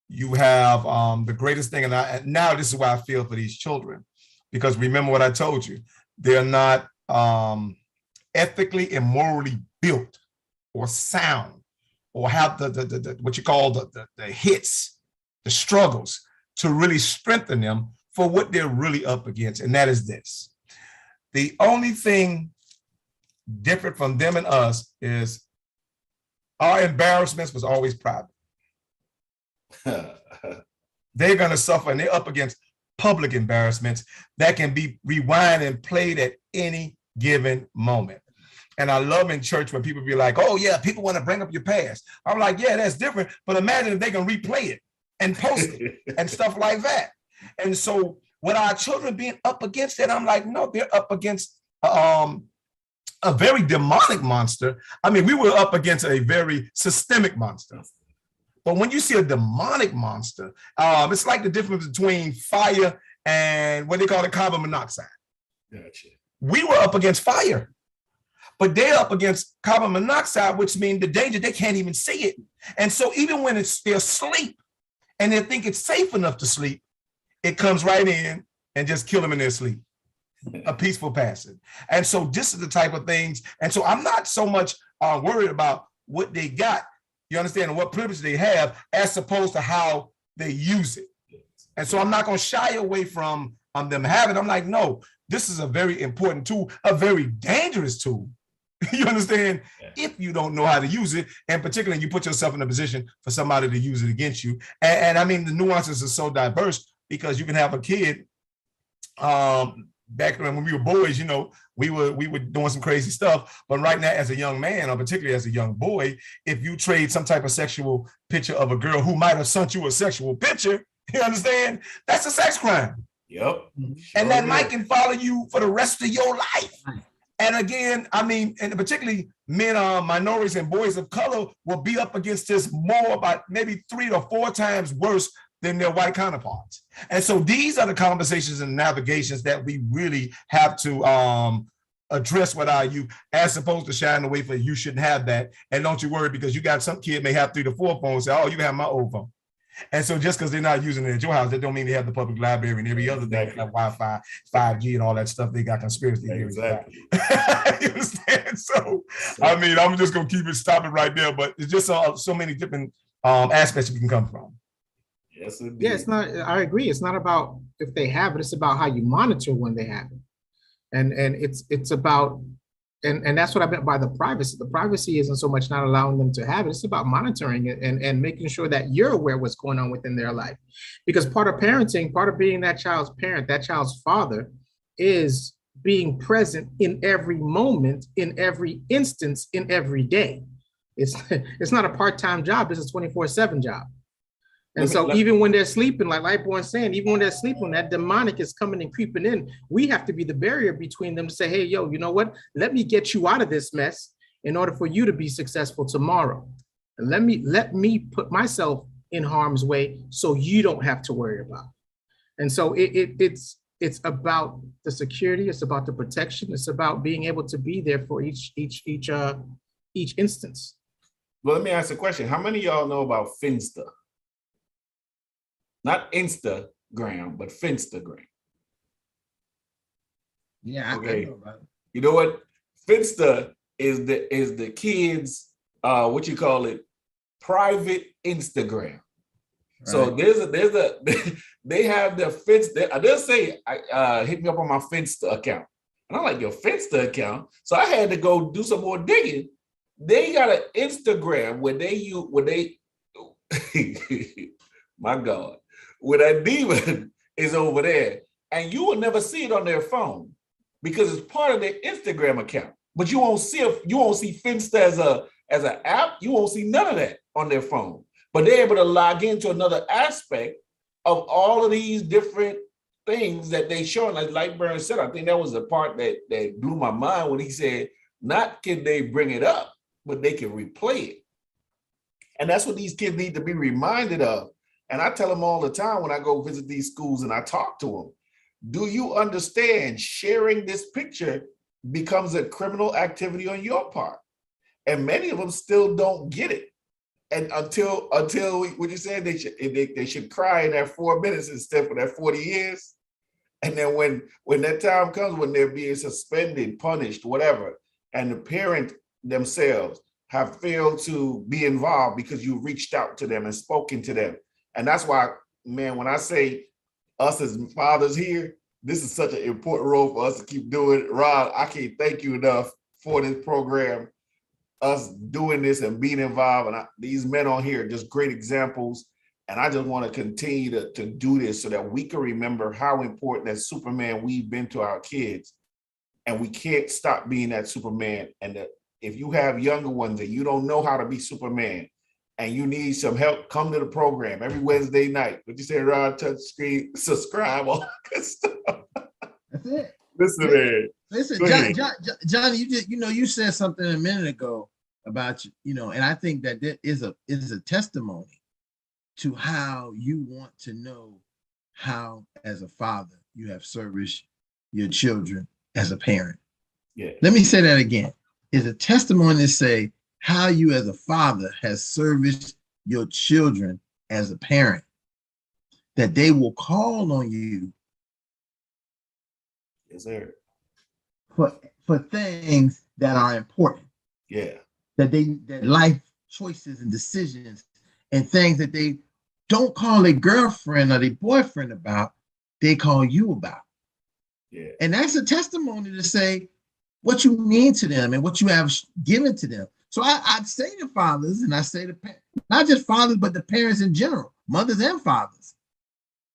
Speaker 6: you have the greatest thing. And now this is why I feel for these children, because remember what I told you, they're not ethically and morally built or sound, or have the what you call the hits, the struggles to really strengthen them for what they're really up against. And that is this: the only thing different from them and us is our embarrassments was always private. They're going to suffer, and they're up against public embarrassments that can be rewind and played at any given moment. And I love in church when people be like, oh yeah, people want to bring up your past. I'm like, yeah, that's different. But imagine if they can replay it and post it and stuff like that. And so with our children being up against it, I'm like, no, they're up against a very demonic monster. I mean, we were up against a very systemic monster. But when you see a demonic monster, it's like the difference between fire and what they call the carbon monoxide.
Speaker 2: Gotcha.
Speaker 6: We were up against fire, but they're up against carbon monoxide, which means the danger, they can't even see it. And so even when they're asleep and they think it's safe enough to sleep, it comes right in and just kill them in their sleep. a peaceful passing. And so this is the type of things. And so I'm not so much worried about what they got, you understand, and what privilege they have, as opposed to how they use it. And so I'm not going to shy away from them having it. I'm like, no, this is a very important tool, a very dangerous tool. You understand? Yeah. If you don't know how to use it, and particularly you put yourself in a position for somebody to use it against you. And I mean, the nuances are so diverse, because you can have a kid, back when we were boys, you know, we were doing some crazy stuff. But right now, as a young man, or particularly as a young boy, if you trade some type of sexual picture of a girl who might have sent you a sexual picture, you understand? That's a sex crime.
Speaker 2: Yep.
Speaker 6: And that might can follow you for the rest of your life. And again, I mean, and particularly men, minorities and boys of color will be up against this more, about maybe 3 to 4 times worse than their white counterparts. And so these are the conversations and navigations that we really have to address with our youth, as opposed to shying away for you shouldn't have that. And don't you worry, because you got some kid may have 3 to 4 phones, say, oh, you can have my old phone. And so just because they're not using it at your house, that don't mean they have the public library and every other thing, like Wi-Fi, 5G and all that stuff. They got conspiracy theories. Exactly. You understand? So, I mean, I'm just going to stop it right there, but it's just so many different aspects we can come from.
Speaker 2: Yes, indeed.
Speaker 4: Yeah, it's not, I agree. It's not about if they have it, it's about how you monitor when they have it. And it's about, and that's what I meant by the privacy. The privacy isn't so much not allowing them to have it. It's about monitoring it and making sure that you're aware what's going on within their life. Because part of parenting, part of being that child's parent, that child's father, is being present in every moment, in every instance, in every day. It's not a part-time job. It's a 24/7 job. And so even when they're sleeping, like Lightborn's saying, even when they're sleeping, that demonic is coming and creeping in. We have to be the barrier between them to say, hey, yo, you know what? Let me get you out of this mess in order for you to be successful tomorrow. And let me put myself in harm's way so you don't have to worry about it. And so it's about the security, it's about the protection, it's about being able to be there for each instance.
Speaker 2: Well, let me ask a question. How many of y'all know about Finsta? Not Instagram, but Finstagram.
Speaker 1: Yeah,
Speaker 2: okay.
Speaker 1: I know about it.
Speaker 2: You know what? Finsta is the kids, what you call it, private Instagram. Right. So they have their Finsta. They'll say, hit me up on my Finsta account. And I'm like, your Finsta account? So I had to go do some more digging. They got an Instagram where they my God, where that demon is over there, and you will never see it on their phone because it's part of their Instagram account. But you won't see Finsta as an app. You won't see none of that on their phone. But they're able to log into another aspect of all of these different things that they show. And like Burns said, I think that was the part that blew my mind when he said, not can they bring it up, but they can replay it. And that's what these kids need to be reminded of. And I tell them all the time when I go visit these schools and I talk to them, do you understand sharing this picture becomes a criminal activity on your part? And many of them still don't get it. And until what you said, they should cry in that 4 minutes instead of that 40 years. And then when that time comes, when they're being suspended, punished, whatever, and the parent themselves have failed to be involved because you reached out to them and spoken to them. And that's why, man, when I say us as fathers here, this is such an important role for us to keep doing. Rod, I can't thank you enough for this program, us doing this and being involved. And these men on here are just great examples. And I just want to continue to do this so that we can remember how important that Superman we've been to our kids. And we can't stop being that Superman. And that if you have younger ones and you don't know how to be Superman, and you need some help, come to the program every Wednesday night. What you say, Rod? Touch screen, subscribe, all that good stuff.
Speaker 1: That's it.
Speaker 2: Listen, man.
Speaker 1: Listen, Johnny, you said something a minute ago about and I think that is a testimony to how you want to know how, as a father, you have serviced your children as a parent.
Speaker 2: Yeah.
Speaker 1: Let me say that again. It's a testimony to say how you as a father has serviced your children as a parent, that they will call on you
Speaker 2: Yes, sir.
Speaker 1: For things that are important.
Speaker 2: Yeah.
Speaker 1: That life choices and decisions and things that they don't call a girlfriend or their boyfriend about, they call you about.
Speaker 2: Yeah.
Speaker 1: And that's a testimony to say what you mean to them and what you have given to them. So I'd say to fathers, and I say to not just fathers, but the parents in general, mothers and fathers,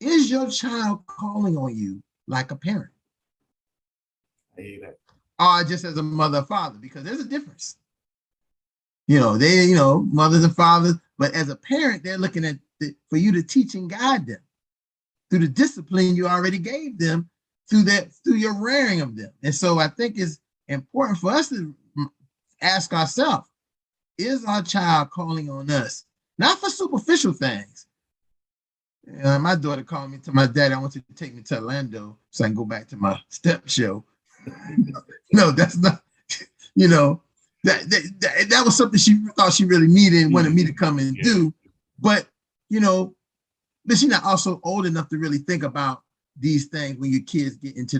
Speaker 1: is your child calling on you like a parent?
Speaker 2: I hear that.
Speaker 1: Or just as a mother or father, because there's a difference. Mothers and fathers, but as a parent, they're looking at for you to teach and guide them through the discipline you already gave them, through your rearing of them. And so I think it's important for us to ask ourselves, is our child calling on us? Not for superficial things. My daughter called me to my dad. I want you to take me to Orlando so I can go back to my step show. No, that's not, that was something she thought she really needed and wanted me to come and do. But, but she's not also old enough to really think about these things when your kids get into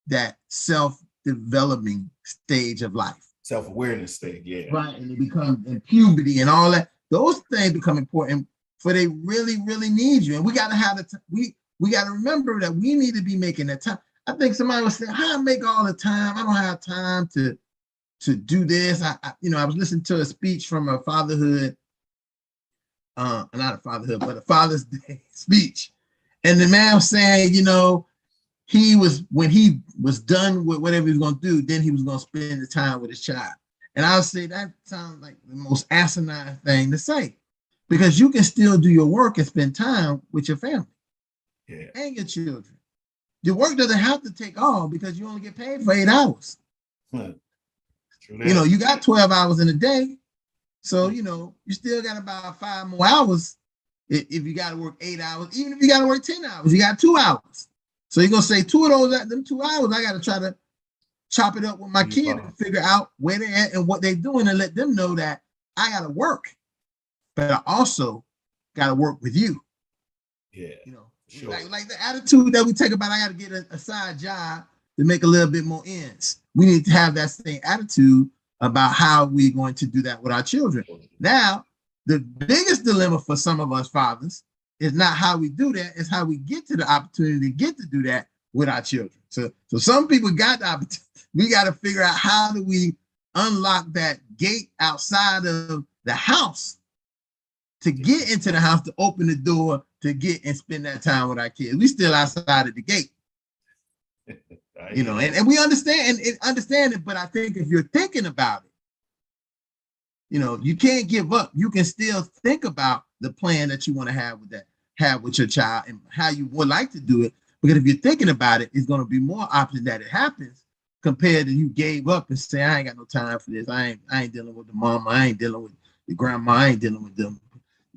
Speaker 1: that self-developing stage of life.
Speaker 2: Self-awareness stage, yeah.
Speaker 1: Right, and they become in puberty and all that. Those things become important, for they really, really need you. And we got to have we got to remember that we need to be making that time. I think somebody was saying, "How I make all the time? I don't have time to do this." I was listening to a speech from a fatherhood, not a fatherhood, but a Father's Day speech, and the man was saying, when he was done with whatever he was going to do, then he was going to spend the time with his child. And I would say that sounds like the most asinine thing to say, because you can still do your work and spend time with your family and your children. Your work doesn't have to take all, because you only get paid for 8 hours. You got 12 hours in a day. So, you still got about 5 more hours if you got to work 8 hours. Even if you got to work 10 hours, you got 2 hours. So you're going to say 2 of those, them 2 hours, I got to try to chop it up with my kid and figure out where they're at and what they're doing, and let them know that I got to work, but I also got to work with you.
Speaker 2: Yeah.
Speaker 1: Sure. Like the attitude that we take about, I got to get a side job to make a little bit more ends. We need to have that same attitude about how we're going to do that with our children. Now, the biggest dilemma for some of us fathers is not how we do that, it's how we get to the opportunity to get to do that with our children. So some people got the opportunity. We got to figure out, how do we unlock that gate outside of the house to get into the house, to open the door, to get and spend that time with our kids. We still outside of the gate. And we understand it, but I think if you're thinking about it, you can't give up. You can still think about the plan that you want to have with your child and how you would like to do it. Because if you're thinking about it, it's going to be more options that it happens, compared to you gave up and say, I ain't got no time for this. I ain't dealing with the mama. I ain't dealing with the grandma. I ain't dealing with them.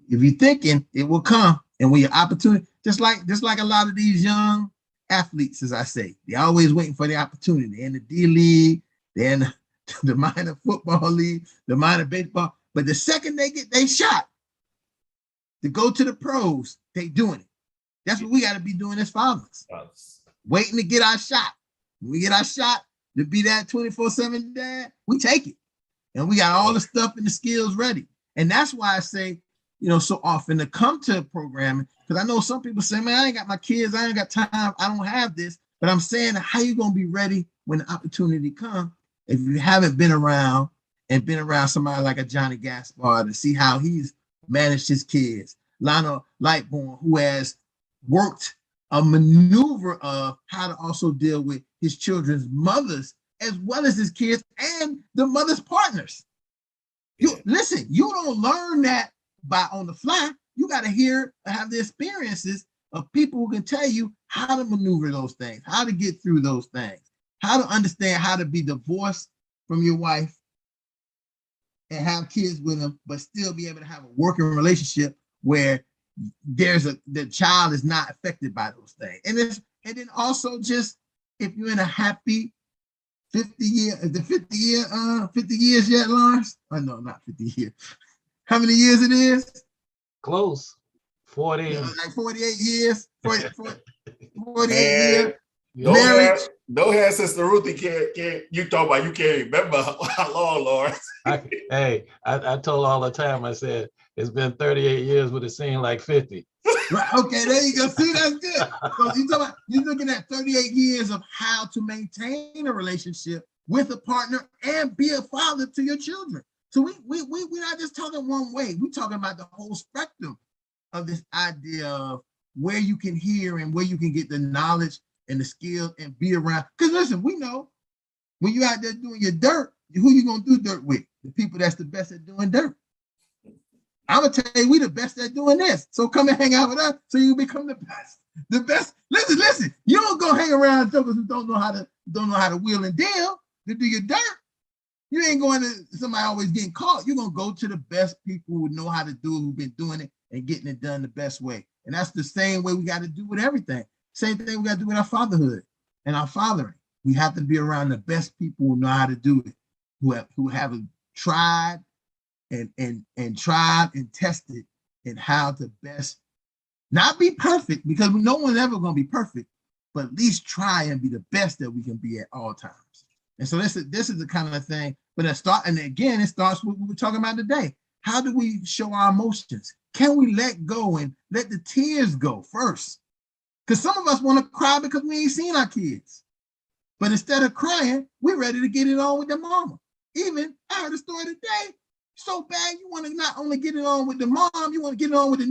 Speaker 1: If you're thinking, it will come. And when your opportunity, just like a lot of these young athletes, as I say, they're always waiting for the opportunity. They're in the D League, they're in the minor football league, the minor baseball. But the second they get their shot to go to the pros, they doing it. That's what we got to be doing as fathers. Waiting to get our shot. When we get our shot to be that 24/7 dad, we take it. And we got all the stuff and the skills ready. And that's why I say, so often to come to programming, because I know some people say, man, I ain't got my kids, I ain't got time, I don't have this. But I'm saying, how you going to be ready when the opportunity comes if you haven't been around somebody like a Johnny Gaspard to see how he's managed his kids? Lionel Lightborn, who has worked a maneuver of how to also deal with his children's mothers, as well as his kids and the mother's partners. Listen, you don't learn that by on the fly. You got to have the experiences of people who can tell you how to maneuver those things, how to get through those things, how to understand how to be divorced from your wife and have kids with them, but still be able to have a working relationship where the child is not affected by those things. And then also, just if you're in a happy 50 years yet, Lawrence? Oh, no, not 50 years. How many years it is?
Speaker 3: Close. 40.
Speaker 1: Like 48 years. 48
Speaker 2: Man,
Speaker 1: years. marriage.
Speaker 2: No hair, Sister Ruthie can't. You talk about you can't remember how long, Lord.
Speaker 3: I told all the time. I said it's been 38 years, but it seemed like 50.
Speaker 1: Right. Okay, there you go. See, that's good. So you're looking at 38 years of how to maintain a relationship with a partner and be a father to your children. So we're not just talking one way. We're talking about the whole spectrum of this idea of where you can hear and where you can get the knowledge and the skills and be around. Because listen, we know when you're out there doing your dirt, who you gonna do dirt with? The people that's the best at doing dirt. I'm gonna tell you, we the best at doing this. So come and hang out with us, so you become the best. The best. Listen. You don't go hang around jokers who don't know how to wheel and deal to do your dirt. You ain't going to somebody always getting caught. You're gonna go to the best people who know how to do it, who've been doing it and getting it done the best way. And that's the same way we got to do with everything. Same thing we got to do with our fatherhood and our fathering. We have to be around the best people who know how to do it, who have tried and tried and tested in how to best not be perfect, because no one's ever going to be perfect, but at least try and be the best that we can be at all times. And so this is the kind of thing. But it starts with what we're talking about today. How do we show our emotions? Can we let go and let the tears go first? Because some of us want to cry because we ain't seen our kids. But instead of crying, we're ready to get it on with the mama. Even I heard a story today. So bad you want to not only get it on with the mom, you want to get it on with the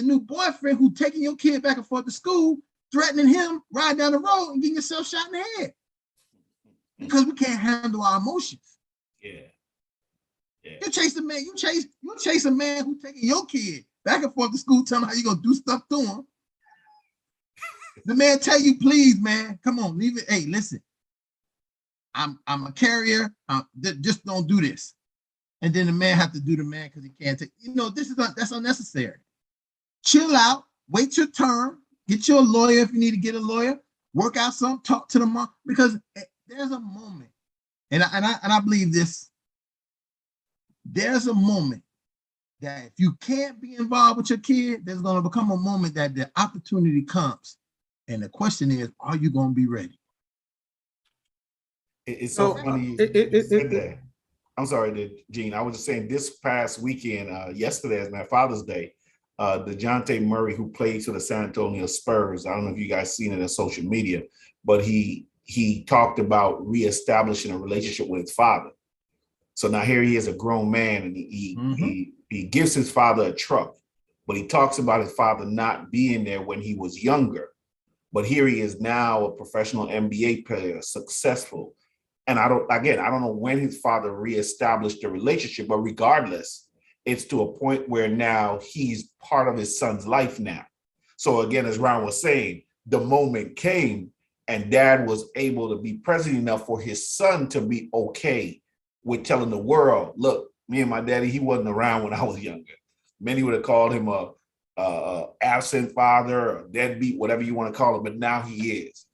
Speaker 1: new boyfriend who taking your kid back and forth to school, threatening him, ride down the road and getting yourself shot in the head. Because we can't handle our emotions.
Speaker 2: Yeah.
Speaker 1: You chase a man, you chase a man who taking your kid back and forth to school, telling him how you gonna do stuff to him. The man tell you, please, man, come on, leave it. Hey, listen, I'm a carrier. Just don't do this. And then the man have to do the man because he can't take. That's unnecessary. Chill out. Wait your turn. Get you a lawyer if you need to get a lawyer. Work out something. Talk to the mom, because there's a moment, and I believe this. There's a moment that if you can't be involved with your kid, there's going to become a moment that the opportunity comes. And the question is, are you going to be ready?
Speaker 2: It's so funny you said that. I'm sorry, Gene. I was just saying this past weekend, yesterday, as my Father's Day, DeJounte Murray, who plays for the San Antonio Spurs, I don't know if you guys seen it on social media, but he talked about reestablishing a relationship with his father. So now here he is, a grown man, and he gives his father a truck, but he talks about his father not being there when he was younger. But here he is now, a professional NBA player, successful. And I don't know when his father reestablished the relationship, but regardless, it's to a point where now he's part of his son's life now. So again, as Ron was saying, the moment came and dad was able to be present enough for his son to be okay with telling the world, look, me and my daddy, he wasn't around when I was younger. Many would have called him a absent father, or deadbeat, whatever you want to call it, but now he is.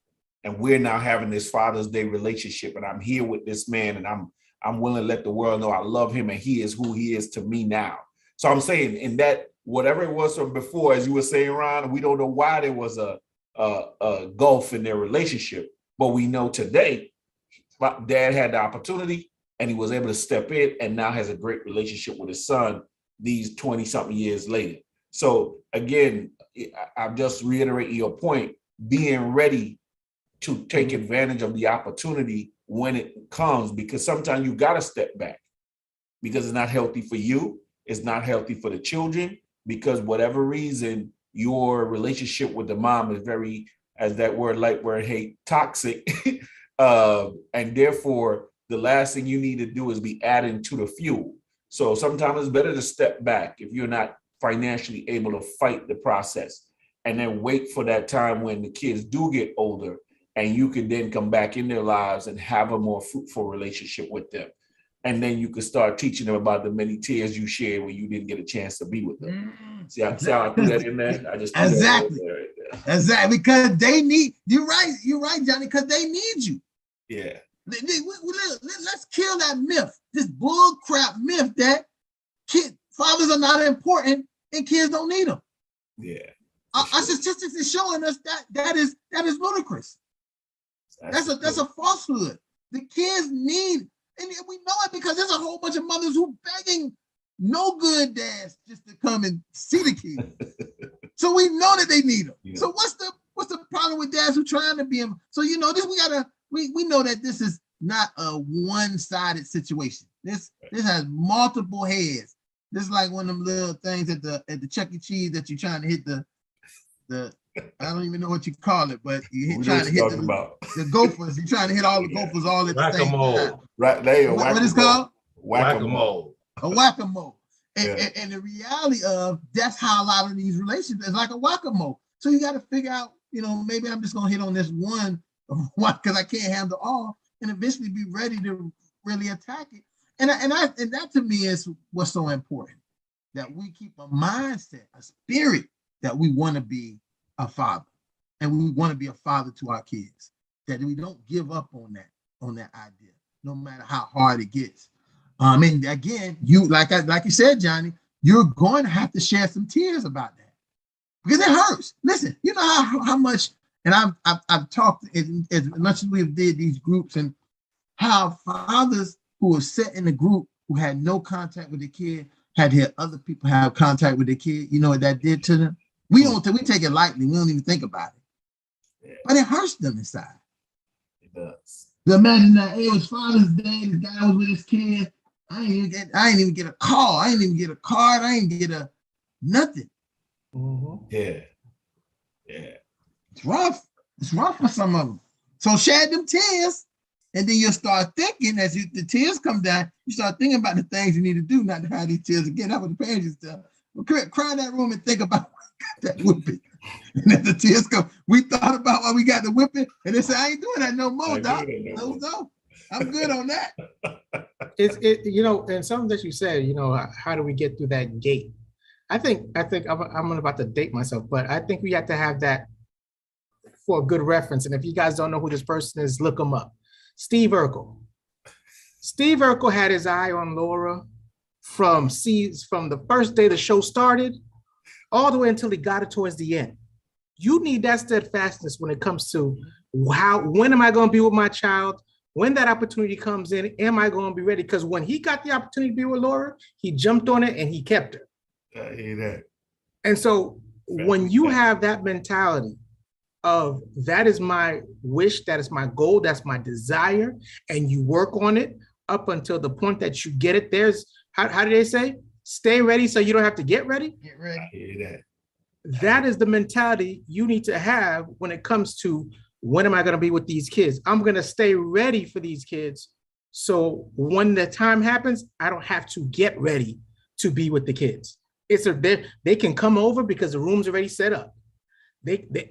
Speaker 2: And we're now having this Father's Day relationship, and I'm here with this man, and I'm willing to let the world know I love him, and he is who he is to me now. So I'm saying, in that, whatever it was from before, as you were saying, Ron, we don't know why there was a gulf in their relationship, but we know today, dad had the opportunity, and he was able to step in, and now has a great relationship with his son these 20-something years later. So again, I'm just reiterating your point, being ready to take advantage of the opportunity when it comes, because sometimes you got to step back because it's not healthy for you. It's not healthy for the children, because whatever reason, your relationship with the mom is very, as that word, like word hate, toxic. And therefore, the last thing you need to do is be adding to the fuel. So sometimes it's better to step back if you're not financially able to fight the process, and then wait for that time when the kids do get older, and you can then come back in their lives and have a more fruitful relationship with them. And then you can start teaching them about the many tears you shared when you didn't get a chance to be with them. See how I threw that in there? I just
Speaker 1: exactly.
Speaker 2: That right there.
Speaker 1: Exactly, because they need, you're right, Johnny, because they need you.
Speaker 2: Yeah.
Speaker 1: Let's kill that myth, this bull crap myth that fathers are not important and kids don't need them.
Speaker 2: Yeah.
Speaker 1: Our statistics is showing us that is ludicrous. That's a falsehood. The kids need, and we know it because there's a whole bunch of mothers who begging no good dads just to come and see the kids. So we know that they need them. Yeah. So what's the problem with dads who trying to be them? So this we know that this is not a one-sided situation. This has multiple heads. This is like one of them little things at the Chuck E. Cheese that you're trying to hit the I don't even know what you call it, but you're trying to hit the gophers. You're trying to hit all the gophers all at the same time.
Speaker 2: Right there.
Speaker 1: What is called?
Speaker 2: Whack-a-mole.
Speaker 1: A whack-a-mole. And the reality of that's how a lot of these relationships is like a whack-a-mole. So you got to figure out, maybe I'm just gonna hit on this one because I can't handle all, and eventually be ready to really attack it. And that to me is what's so important, that we keep a mindset, a spirit that we want to be a father, and we want to be a father to our kids. That we don't give up on that idea, no matter how hard it gets. And again, you like you said, Johnny, you're going to have to share some tears about that because it hurts. Listen, you know how much, and I've talked as much as we have did these groups, and how fathers who were set in the group who had no contact with the kid had to hear other people have contact with the kid. You know what that did to them? We take it lightly. We don't even think about it, but it hurts them inside.
Speaker 2: It does.
Speaker 1: To imagine that it was Father's Day, this guy was with his kid. I ain't even get a call. I ain't even get a card. I ain't get a nothing.
Speaker 2: Mm-hmm. Yeah.
Speaker 1: It's rough. It's rough for some of them. So shed them tears, and then you'll start thinking as the tears come down. You start thinking about the things you need to do, not to have these tears again. That's what the parents used to tell. Well, cry in that room and think about that whipping. And then the tears come. We thought about why we got the whipping, and they said, "I ain't doing that no more, Doc. No, I'm good on that."
Speaker 4: It's and something that you said, how do we get through that gate? I think I'm about to date myself, but I think we have to have that for a good reference. And if you guys don't know who this person is, look him up. Steve Urkel. Steve Urkel had his eye on Laura from the first day the show started all the way until he got it towards the end. You need that steadfastness when it comes to when am I going to be with my child? When that opportunity comes in, am I going to be ready? Because when he got the opportunity to be with Laura, he jumped on it and he kept her.
Speaker 2: I hear that.
Speaker 4: And so when you have that mentality of that is my wish, that is my goal, that's my desire, and you work on it up until the point that you get it, there's, how do they say? Stay ready so you don't have to get ready.
Speaker 1: Get ready.
Speaker 2: I hear that.
Speaker 4: That is the mentality you need to have when it comes to when am I going to be with these kids? I'm going to stay ready for these kids. So when the time happens, I don't have to get ready to be with the kids. They can come over because the room's already set up.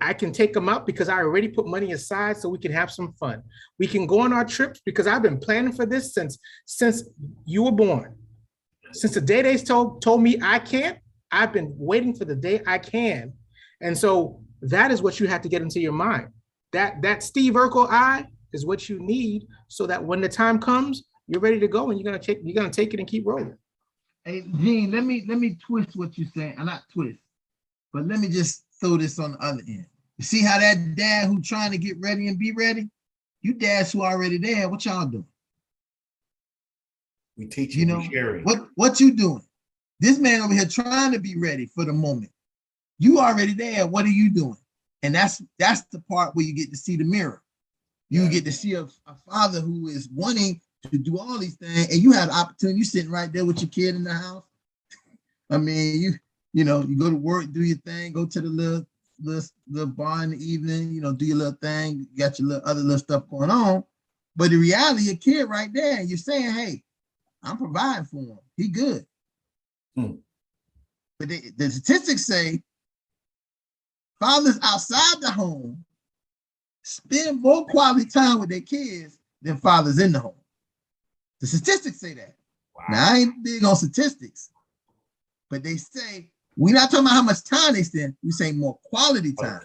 Speaker 4: I can take them out because I already put money aside so we can have some fun. We can go on our trips because I've been planning for this since you were born. Since the day they told me I can't, I've been waiting for the day I can. And so that is what you have to get into your mind. That Steve Urkel eye is what you need so that when the time comes, you're ready to go and you're gonna take it and keep rolling.
Speaker 1: Hey, Gene, let me twist what you're saying. Not twist, but let me just throw this on the other end. You see how that dad who trying to get ready and be ready? You dads who already there, what y'all doing?
Speaker 2: We teach you, sharing.
Speaker 1: What you doing? This man over here trying to be ready for the moment. You already there. What are you doing? And that's the part where you get to see the mirror. You get to see a father who is wanting to do all these things, and you have the opportunity. You sitting right there with your kid in the house. I mean, you go to work, do your thing, go to the little bar in the evening, do your little thing. You got your other little stuff going on. But the reality, your kid right there, and you're saying, hey, I'm providing for him. He good. But the statistics say fathers outside the home spend more quality time with their kids than fathers in the home. The statistics say that. Wow. Now, I ain't big on statistics, but they say, we're not talking about how much time they spend, we say more quality time.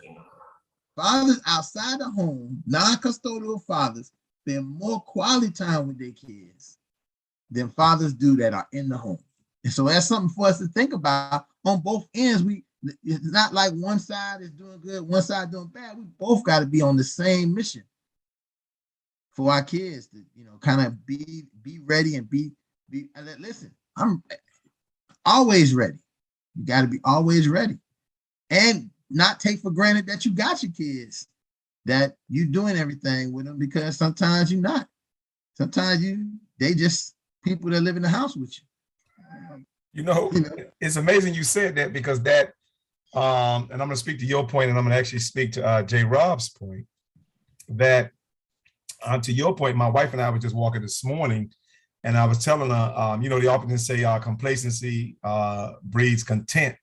Speaker 1: Fathers outside the home, non-custodial fathers, spend more quality time with their kids than fathers do that are in the home. And so that's something for us to think about on both ends. It's not like one side is doing good, one side doing bad. We both got to be on the same mission for our kids to, kind of be ready and be. Listen, I'm always ready. You got to be always ready, and not take for granted that you got your kids, that you doing everything with them, because sometimes you're not. Sometimes they just people that live in the house with you.
Speaker 6: It's amazing you said that, because that, and I'm going to speak to your point, and I'm going to actually speak to J. Rob's point, that to your point, my wife and I were just walking this morning, and I was telling her, they often say complacency breeds content.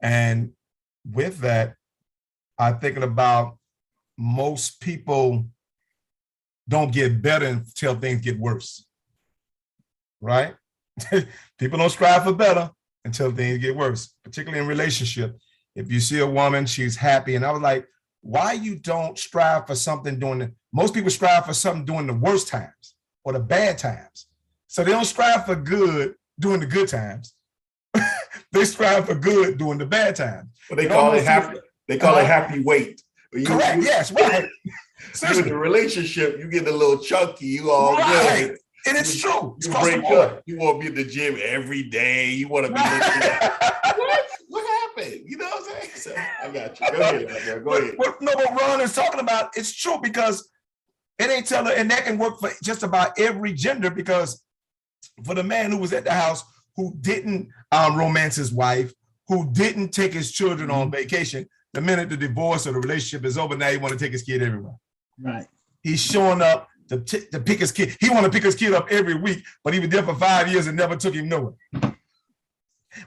Speaker 6: And with that, I'm thinking about most people don't get better until things get worse, right? People don't strive for better until things get worse, particularly in relationship. If you see a woman, she's happy. And I was like, why you don't strive for something most people strive for something during the worst times or the bad times. So they don't strive for good during the good times. They strive for good during the bad times.
Speaker 2: But they call it happy. They call it happy weight.
Speaker 6: Correct. Yes. Right.
Speaker 2: So in the relationship, you get a little chunky. You all
Speaker 6: right.
Speaker 2: good.
Speaker 6: And it's true.
Speaker 2: You break up. You want to be at the gym every day. You want to be what happened? You know what I'm saying? So, I got you. Go ahead. Go ahead.
Speaker 6: What Ron is talking about, it's true, because it ain't telling, and that can work for just about every gender, because for the man who was at the house, who didn't romance his wife, who didn't take his children on vacation, the minute the divorce or the relationship is over, now he want to take his kid everywhere.
Speaker 1: Right.
Speaker 6: He's showing up to pick his kid. He want to pick his kid up every week, but he was there for 5 years and never took him nowhere.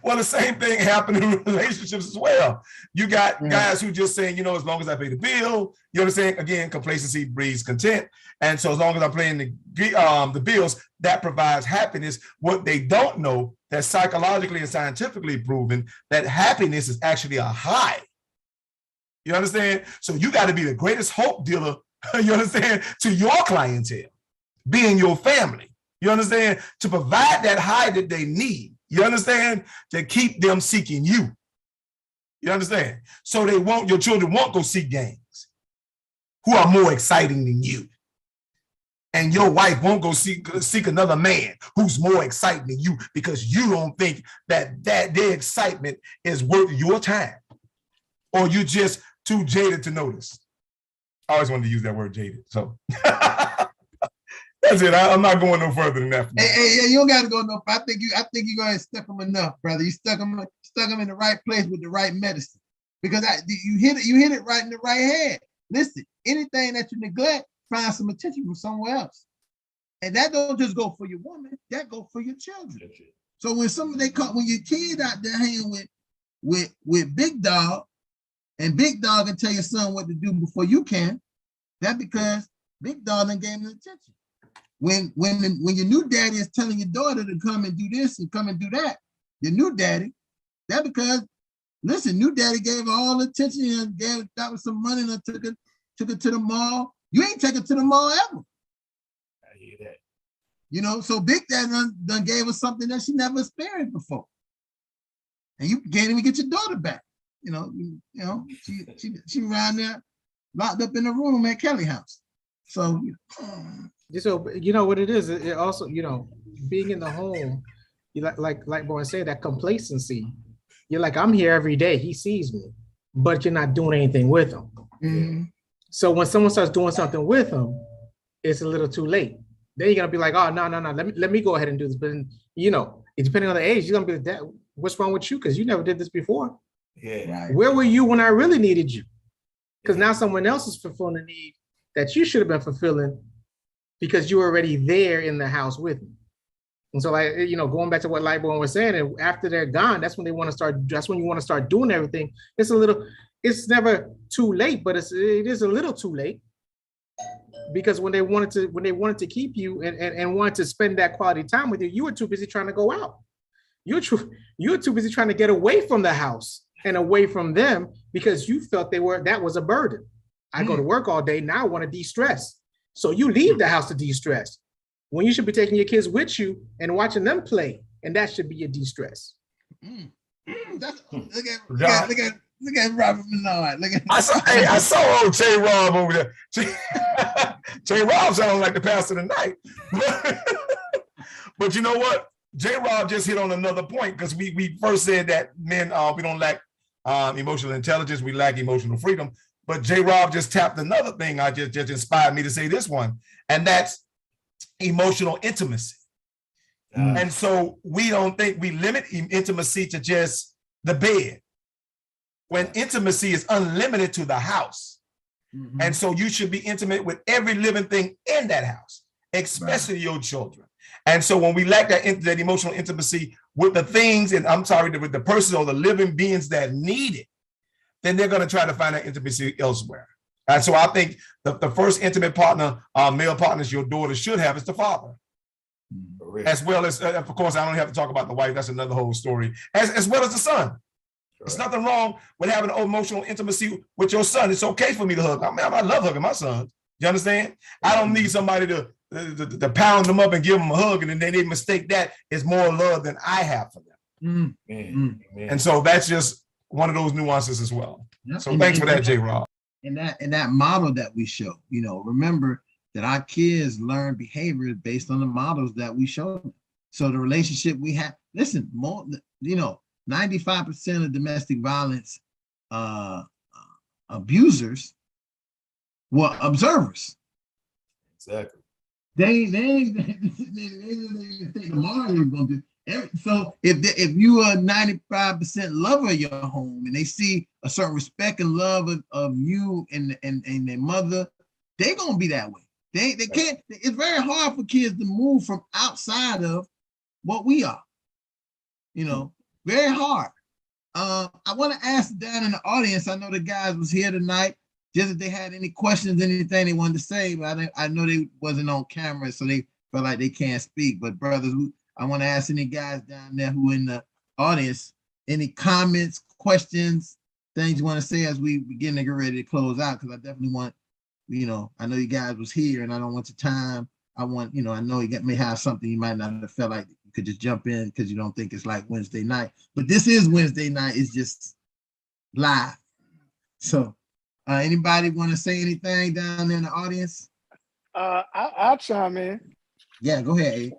Speaker 6: Well, the same thing happened in relationships as well. You got guys who just saying, as long as I pay the bill, you understand? Again, complacency breeds content. And so as long as I'm paying the bills, that provides happiness. What they don't know, that psychologically and scientifically proven, that happiness is actually a high. You understand? So you got to be the greatest hope dealer, you understand, to your clientele, being your family. You understand? To provide that high that they need. You understand? To keep them seeking you. You understand? So your children won't go seek gangs who are more exciting than you. And your wife won't go seek another man who's more exciting than you, because you don't think that their excitement is worth your time, or you just too jaded to notice. I always wanted to use that word jaded. So that's it. I'm not going no further than that.
Speaker 1: Hey, you don't got to go no further. I think you're going to stuck them enough, brother. You stuck them in the right place with the right medicine, because you hit it right in the right head. Listen, anything that you neglect, find some attention from somewhere else, and that don't just go for your woman. That go for your children. So when when your kid out there hanging with Big Dog, and Big Dog can tell your son what to do before you can, that because Big Dog done gave him attention. When your new daddy is telling your daughter to come and do this and come and do that, your new daddy, that because, listen, new daddy gave her all the attention and got her some money and took her to the mall. You ain't take her to the mall ever.
Speaker 2: I hear that.
Speaker 1: So Big Daddy done gave her something that she never experienced before. And you can't even get your daughter back. She around there locked up in the room at Kelly house. So
Speaker 4: you know what it is. It also, being in the home, you like boy said, that complacency. You're like, I'm here every day. He sees me, but you're not doing anything with him.
Speaker 1: Mm-hmm.
Speaker 4: So when someone starts doing something with him, it's a little too late. Then you're gonna be like, oh no, let me go ahead and do this. But depending on the age, you're gonna be like, that. What's wrong with you? Because you never did this before.
Speaker 2: Yeah.
Speaker 1: Right.
Speaker 4: Where were you when I really needed you? Because now someone else is fulfilling a need that you should have been fulfilling, because you were already there in the house with me. And so, going back to what Lightborn was saying, and after they're gone, that's when you want to start doing everything. It's never too late, but it is a little too late, because when they wanted to keep you and wanted to spend that quality time with you, you were too busy trying to go out. You were too busy trying to get away from the house and away from them, because you felt that was a burden. I go to work all day, now I want to de-stress. So you leave the house to de-stress, when you should be taking your kids with you and watching them play, and that should be your de-stress.
Speaker 1: Look at Robert Menard. Look at
Speaker 6: I saw old J. Rob over there. J. Rob sounds like the pastor tonight. But you know what? J. Rob just hit on another point, because we first said that men, we don't lack emotional intelligence, we lack emotional freedom. But J. Rob just tapped another thing. I just inspired me to say this one, and that's emotional intimacy. And so we don't think we limit intimacy to just the bed, when intimacy is unlimited to the house. And so you should be intimate with every living thing in that house, especially your children. And so when we lack that emotional intimacy with the things, and I'm sorry, with the persons or the living beings that need it, then they're going to try to find that intimacy elsewhere. And so I think the first intimate partner, male partners your daughter should have is the father. As well as, of course, I don't have to talk about the wife. That's another whole story. As well as the son. There's nothing wrong with having emotional intimacy with your son. It's okay for me to hug. I love hugging my son. You understand? I don't need somebody to pound them up and give them a hug, and then they mistake that as more love than I have for them. And so that's just one of those nuances as well. So thanks for that, J. Rob.
Speaker 1: And that model that we show, remember that our kids learn behavior based on the models that we show them. So the relationship we have, listen, 95% of domestic violence abusers were observers.
Speaker 2: Exactly.
Speaker 1: They think the model is going to do. So if you are 95% lover of your home, and they see a certain respect and love of you and their mother, they're gonna be that way. They can't. It's very hard for kids to move from outside of what we are. Very hard. I want to ask down in the audience. I know the guys was here tonight. Just if they had any questions, anything they wanted to say, but I know they wasn't on camera, so they felt like they can't speak. But brothers, I want to ask any guys down there who in the audience, any comments, questions, things you want to say as we begin to get ready to close out, because I definitely want, I know you guys was here and I don't want your time. I want, I know you may have something you might not have felt like you could just jump in because you don't think it's like Wednesday night. But this is Wednesday night. It's just live. So anybody want to say anything down there in the audience?
Speaker 9: I'll chime in.
Speaker 1: Yeah, go ahead, Abe.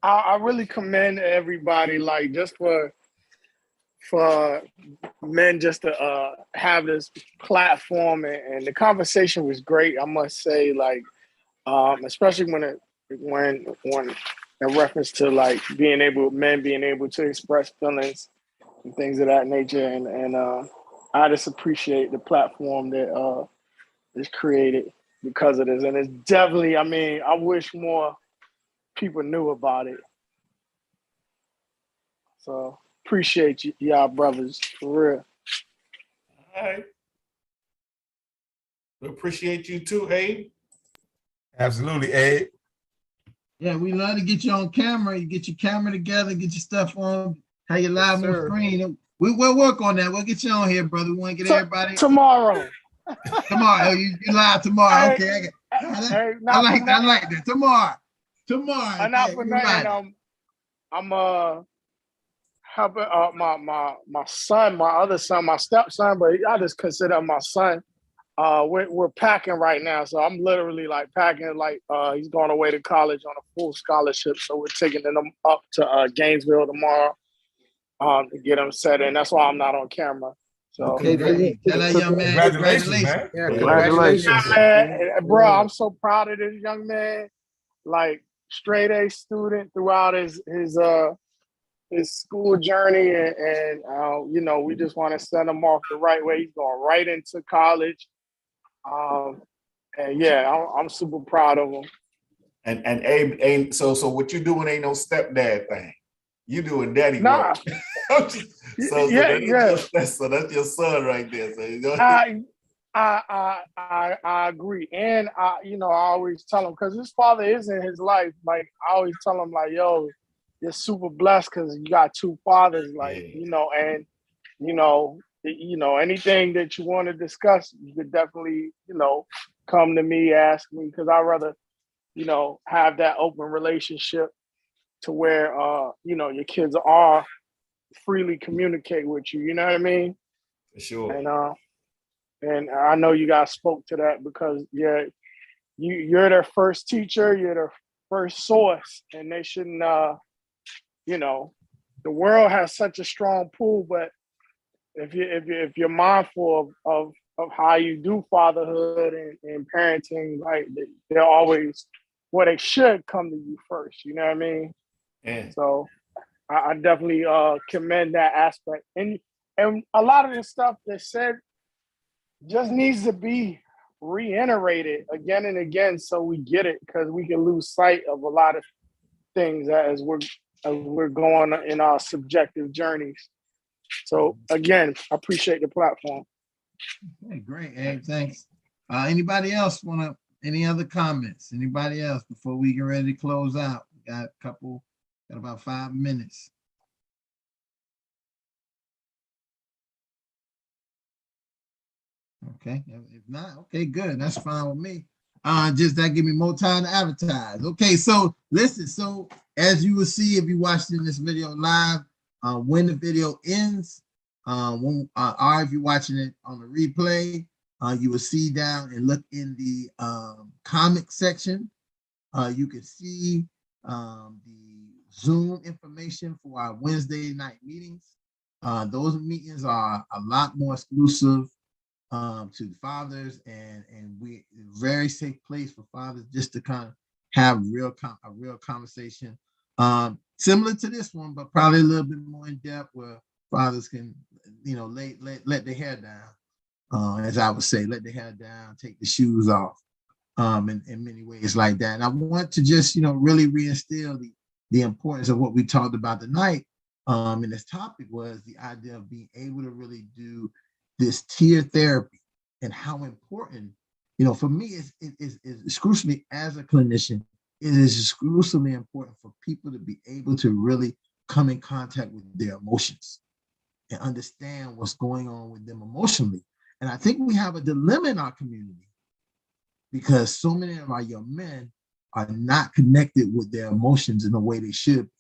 Speaker 9: I really commend everybody, like, just for men just to have this platform, and the conversation was great. I must say, like, especially when in reference to like men being able to express feelings and things of that nature, and I just appreciate the platform that is created because of this, and it's definitely, I wish more people knew about it. So appreciate y'all brothers, for real.
Speaker 2: All right. We appreciate you too, Abe.
Speaker 6: Absolutely, Abe.
Speaker 1: Yeah, we love to get you on camera. You get your camera together, get your stuff on, how you live on screen. We'll work on that. We'll get you on here, brother. We want to get everybody
Speaker 9: tomorrow.
Speaker 1: Tomorrow, you live tomorrow. Okay, I like that. Tomorrow.
Speaker 9: Not for nothing. I'm helping my son, my other son, my stepson, but I just consider him my son. We're packing right now, so I'm literally like packing. Like he's going away to college on a full scholarship, so we're taking him up to Gainesville tomorrow to get him set in. That's why I'm not on camera. So
Speaker 1: okay, tell that young man congratulations, man.
Speaker 8: Yeah, congratulations,
Speaker 9: man. Bro, I'm so proud of this young man. Like, straight A student throughout his school journey, and we just want to send him off the right way. He's going right into college, and yeah, I'm super proud of him.
Speaker 2: And Abe, so what you doing ain't no stepdad thing. You doing daddy work. So that's your son right there. So
Speaker 9: I agree, and I always tell him, because his father is in his life. Like, I always tell him, like, yo, you're super blessed because you got two fathers. Like, and anything that you want to discuss, you could definitely come to me, ask me, because I'd rather have that open relationship to where your kids are freely communicate with you. You know what I mean?
Speaker 2: For sure.
Speaker 9: And I know you guys spoke to that because you're their first teacher, you're their first source, and they shouldn't. The world has such a strong pull, but if you're mindful of how you do fatherhood and parenting, like they're always they should come to you first. You know what I mean?
Speaker 2: Yeah.
Speaker 9: So I definitely commend that aspect, and a lot of this stuff that said just needs to be reiterated again and again so we get it, because we can lose sight of a lot of things as we're going in our subjective journeys. So again, I appreciate the platform.
Speaker 1: Okay, great, Abe. Thanks. Anybody else any other comments? Anybody else before we get ready to close out? We got about 5 minutes. Okay, if not, okay, good. That's fine with me. Just that give me more time to advertise. Okay, so listen, so as you will see if you watched in this video live, when the video ends, or if you're watching it on the replay, you will see down and look in the comment section. You can see the Zoom information for our Wednesday night meetings. Those meetings are a lot more exclusive to fathers, and we very safe place for fathers just to kind of have a real conversation, similar to this one, but probably a little bit more in depth, where fathers can let their hair down, as I would say, let their hair down, take the shoes off, in many ways like that. And I want to just really reinstill the importance of what we talked about tonight. And this topic was the idea of being able to really do this tier therapy, and how important, for me, it's exclusively as a clinician, it is exclusively important for people to be able to really come in contact with their emotions and understand what's going on with them emotionally. And I think we have a dilemma in our community because so many of our young men are not connected with their emotions in the way they should be.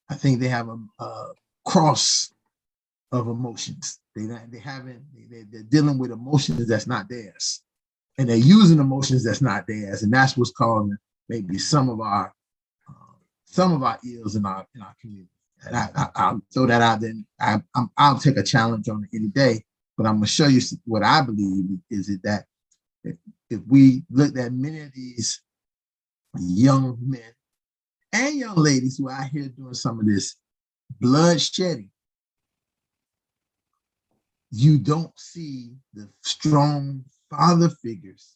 Speaker 1: I think they have a cross of emotions. They're dealing with emotions that's not theirs, and they're using emotions that's not theirs, and that's what's causing maybe some of our ills in our community. And I'll throw that out there. I'll take a challenge on it any day, but I'm gonna show you what I believe is that if we looked at many of these young men and young ladies who are out here doing some of this blood shedding, you don't see the strong father figures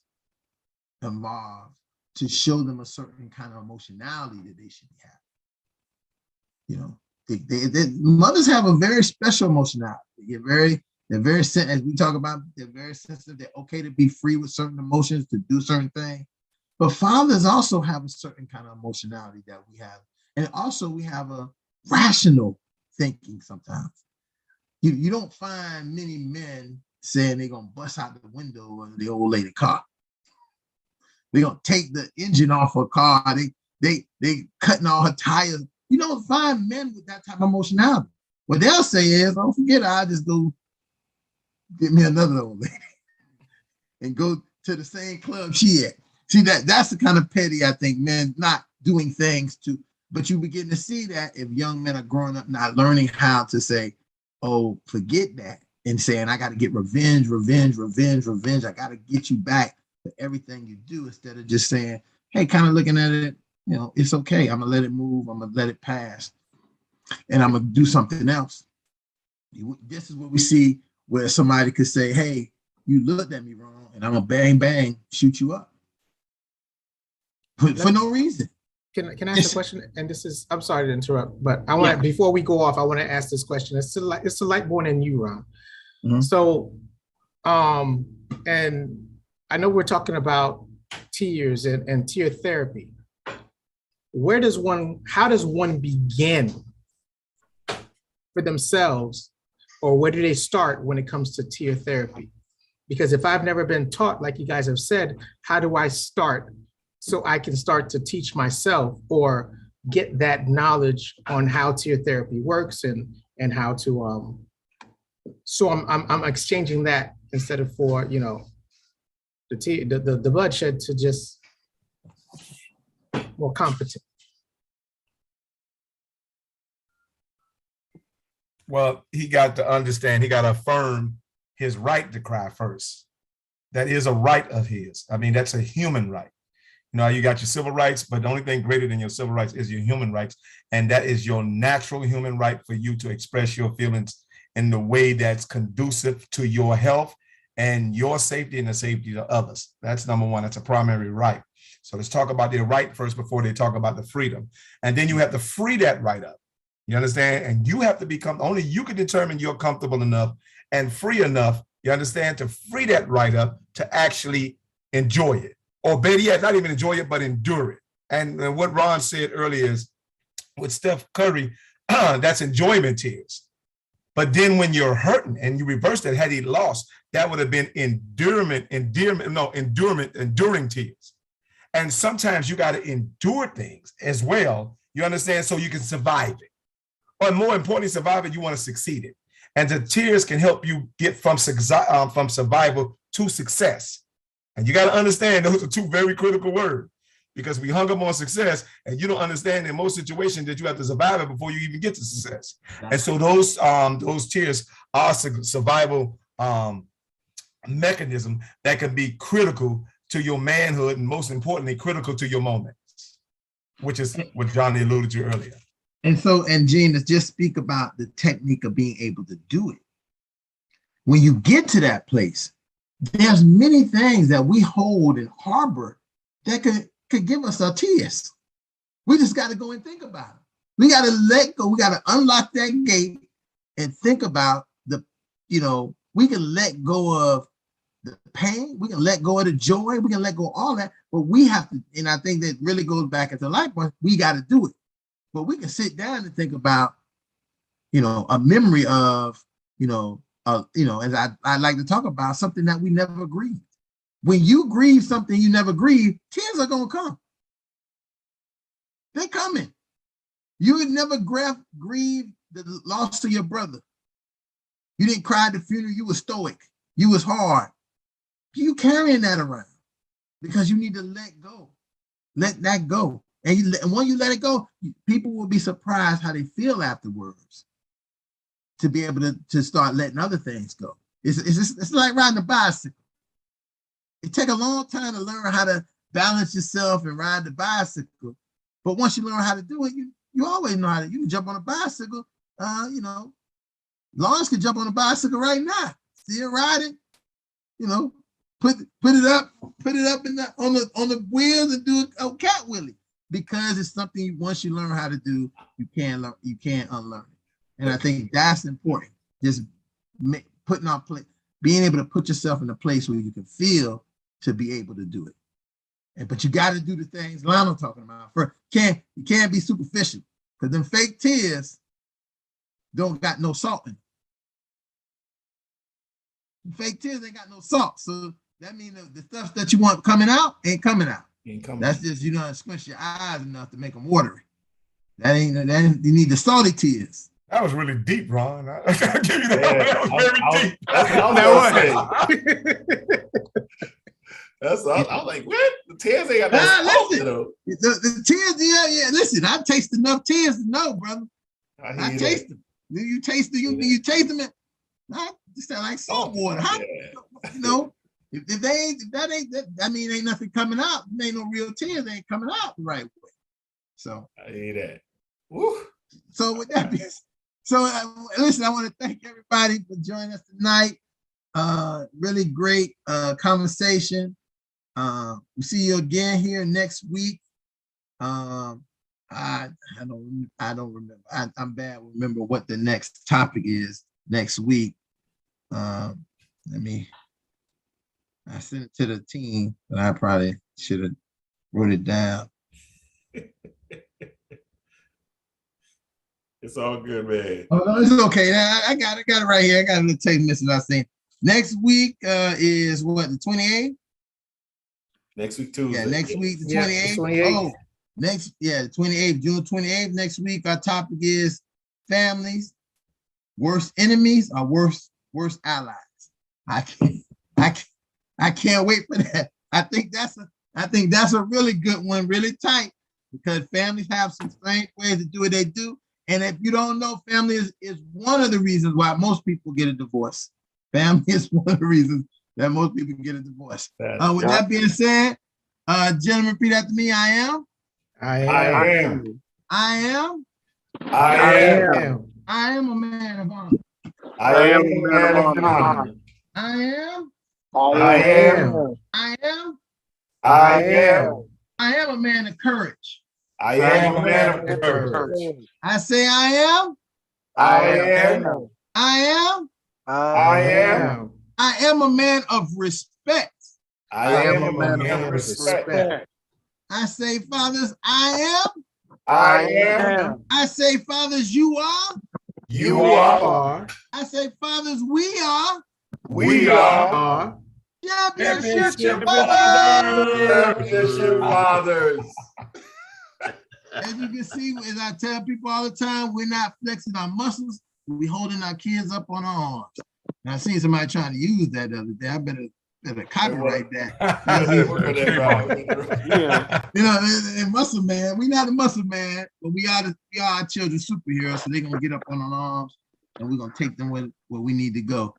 Speaker 1: involved to show them a certain kind of emotionality that they should be having. Mothers have a very special emotionality. They're very as we talk about, they're very sensitive. They're okay to be free with certain emotions, to do certain things. But fathers also have a certain kind of emotionality that we have. And also we have a rational thinking sometimes. You don't find many men saying they're gonna bust out the window of the old lady car. They're gonna take the engine off her car. They cutting all her tires. You don't find men with that type of emotionality. What they'll say is, don't forget, I'll just go get me another old lady and go to the same club she at. See, that's the kind of petty, I think, men not doing things to, but you begin to see that if young men are growing up not learning how to say, oh, forget that, and saying, I got to get revenge. I got to get you back for everything you do, instead of just saying, hey, kind of looking at it, it's okay. I'm going to let it move. I'm going to let it pass. And I'm going to do something else. This is what we see where somebody could say, hey, you looked at me wrong, and I'm going to bang, bang, shoot you up. For no reason.
Speaker 4: Can I ask a question? And this is, I'm sorry to interrupt, but I want to, before we go off, I want to ask this question. It's the light born in you, Ron. Mm-hmm. So, and I know we're talking about tiers and tier therapy. How does one begin for themselves, or where do they start when it comes to tier therapy? Because if I've never been taught, like you guys have said, how do I start so I can start to teach myself? Or get that knowledge on how tear therapy works and how to so I'm exchanging that instead of for the bloodshed to just more competent.
Speaker 6: Well, he got to understand, he got to affirm his right to cry first. That is a right of his. I mean, that's a human right. You know, you got your civil rights, but the only thing greater than your civil rights is your human rights. And that is your natural human right for you to express your feelings in the way that's conducive to your health and your safety and the safety of others. That's number one. That's a primary right. So let's talk about their right first before they talk about the freedom. And then you have to free that right up. You understand? And you have to become, only you can determine you're comfortable enough and free enough, you understand, to free that right up to actually enjoy it. Or better yet, not even enjoy it, but endure it. And what Ron said earlier is, with Steph Curry, that's enjoyment tears. But then when you're hurting and you reverse that, had he lost, that would have been enduring tears. And sometimes you got to endure things as well, you understand, so you can survive it. Or more importantly, survive it, you want to succeed it. And the tears can help you get from survival to success. And you got to understand those are two very critical words, because we hung up on success and you don't understand in most situations that you have to survive it before you even get to success. And so those tears are survival mechanism that can be critical to your manhood and most importantly, critical to your moments, which is what Johnny alluded to earlier.
Speaker 1: And Gene, let's just speak about the technique of being able to do it. When you get to that place, there's many things that we hold and harbor that could give us our tears. We just got to go and think about it. We got to let go. We got to unlock that gate and think about we can let go of the pain. We can let go of the joy. We can let go of all that. But we have to, and I think that really goes back into life. We got to do it. But we can sit down and think about, a memory of, as I like to talk about, something that we never grieved. When you grieve something you never grieved, tears are going to come. They're coming. You would never grieve the loss of your brother. You didn't cry at the funeral. You were stoic. You was hard. You carrying that around because you need to let go. Let that go. And when you let it go, people will be surprised how they feel afterwards to be able to start letting other things go. It's like riding a bicycle. It takes a long time to learn how to balance yourself and ride the bicycle. But once you learn how to do it, you always know how to. You can jump on a bicycle. Lawrence can jump on a bicycle right now. Still riding. Put it up on the wheels and do a cat wheelie. Because it's something once you learn how to do, you can't unlearn it. And I think that's important. Just being able to put yourself in a place where you can feel to be able to do it. But you got to do the things Lionel talking about. You can't be superficial, because them fake tears don't got no salt in them. Fake tears ain't got no salt. So that means the stuff that you want coming out ain't coming out. That's just, squinch your eyes enough to make them watery. You need the salty tears.
Speaker 6: That was really deep, Ron. I'll give you that. That was very deep.
Speaker 2: That's all. I was like, what? The tears ain't got no salt, though.
Speaker 1: The tears, yeah. Listen, I've tasted enough tears to know, brother. I taste them. You taste them. You taste them. It's like salt water. If that mean ain't nothing coming out. There ain't no real tears. They ain't coming out the right way. So
Speaker 2: I hear that. Woo.
Speaker 1: So with that being, listen, I want to thank everybody for joining us tonight. Really great conversation. We'll see you again here next week. I don't remember. I'm bad with remember what the next topic is next week. I sent it to the team, but I probably should have wrote it down.
Speaker 2: It's all good, man.
Speaker 1: Oh, no, it's okay. I got it right here. I got a little tape message I seen. Next week is what, the 28th?
Speaker 2: Next week, Tuesday.
Speaker 1: Yeah, next week, the 28th. Oh, Next, 28th, June 28th. Next week, our topic is families, worst enemies or worst allies. I can't wait for that. I think that's a really good one, really tight, because families have some strange ways to do what they do. And if you don't know, family is one of the reasons why most people get a divorce. Family is one of the reasons that most people get a divorce. With that being said, gentlemen, repeat after me. I am.
Speaker 2: I am.
Speaker 1: I am.
Speaker 2: I am.
Speaker 1: I am a man of honor.
Speaker 2: I am a man of honor.
Speaker 1: I am.
Speaker 2: I am.
Speaker 1: I am.
Speaker 2: I am.
Speaker 1: I am a man of courage.
Speaker 2: I am a man of courage.
Speaker 1: I say I am.
Speaker 2: I am.
Speaker 1: I am.
Speaker 2: I am.
Speaker 1: I am a man of respect.
Speaker 2: I am a man of respect.
Speaker 1: I say, fathers, I am.
Speaker 2: I am.
Speaker 1: I say, fathers, you are.
Speaker 2: You are.
Speaker 1: I say, fathers, we are.
Speaker 2: We are.
Speaker 1: Championship fathers.
Speaker 2: Championship fathers.
Speaker 1: As you can see, as I tell people all the time, we're not flexing our muscles. We're holding our kids up on our arms. And I seen somebody trying to use that the other day. I better copyright that. You know, and muscle man, we're not a muscle man, but we are our children's superheroes. So they're gonna get up on our arms, and we're gonna take them where we need to go.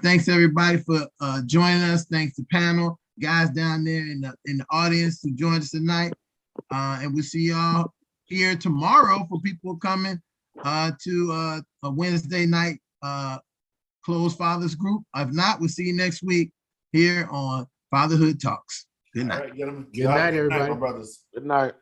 Speaker 1: Thanks everybody for joining us. Thanks to panel guys down there in the audience who joined us tonight. And we'll see y'all here tomorrow for people coming to a Wednesday night closed fathers group. If not, we'll see you next week here on Fatherhood Talks. Good night.
Speaker 2: All right,
Speaker 4: Good night, everybody.
Speaker 2: Brothers.
Speaker 8: Good night.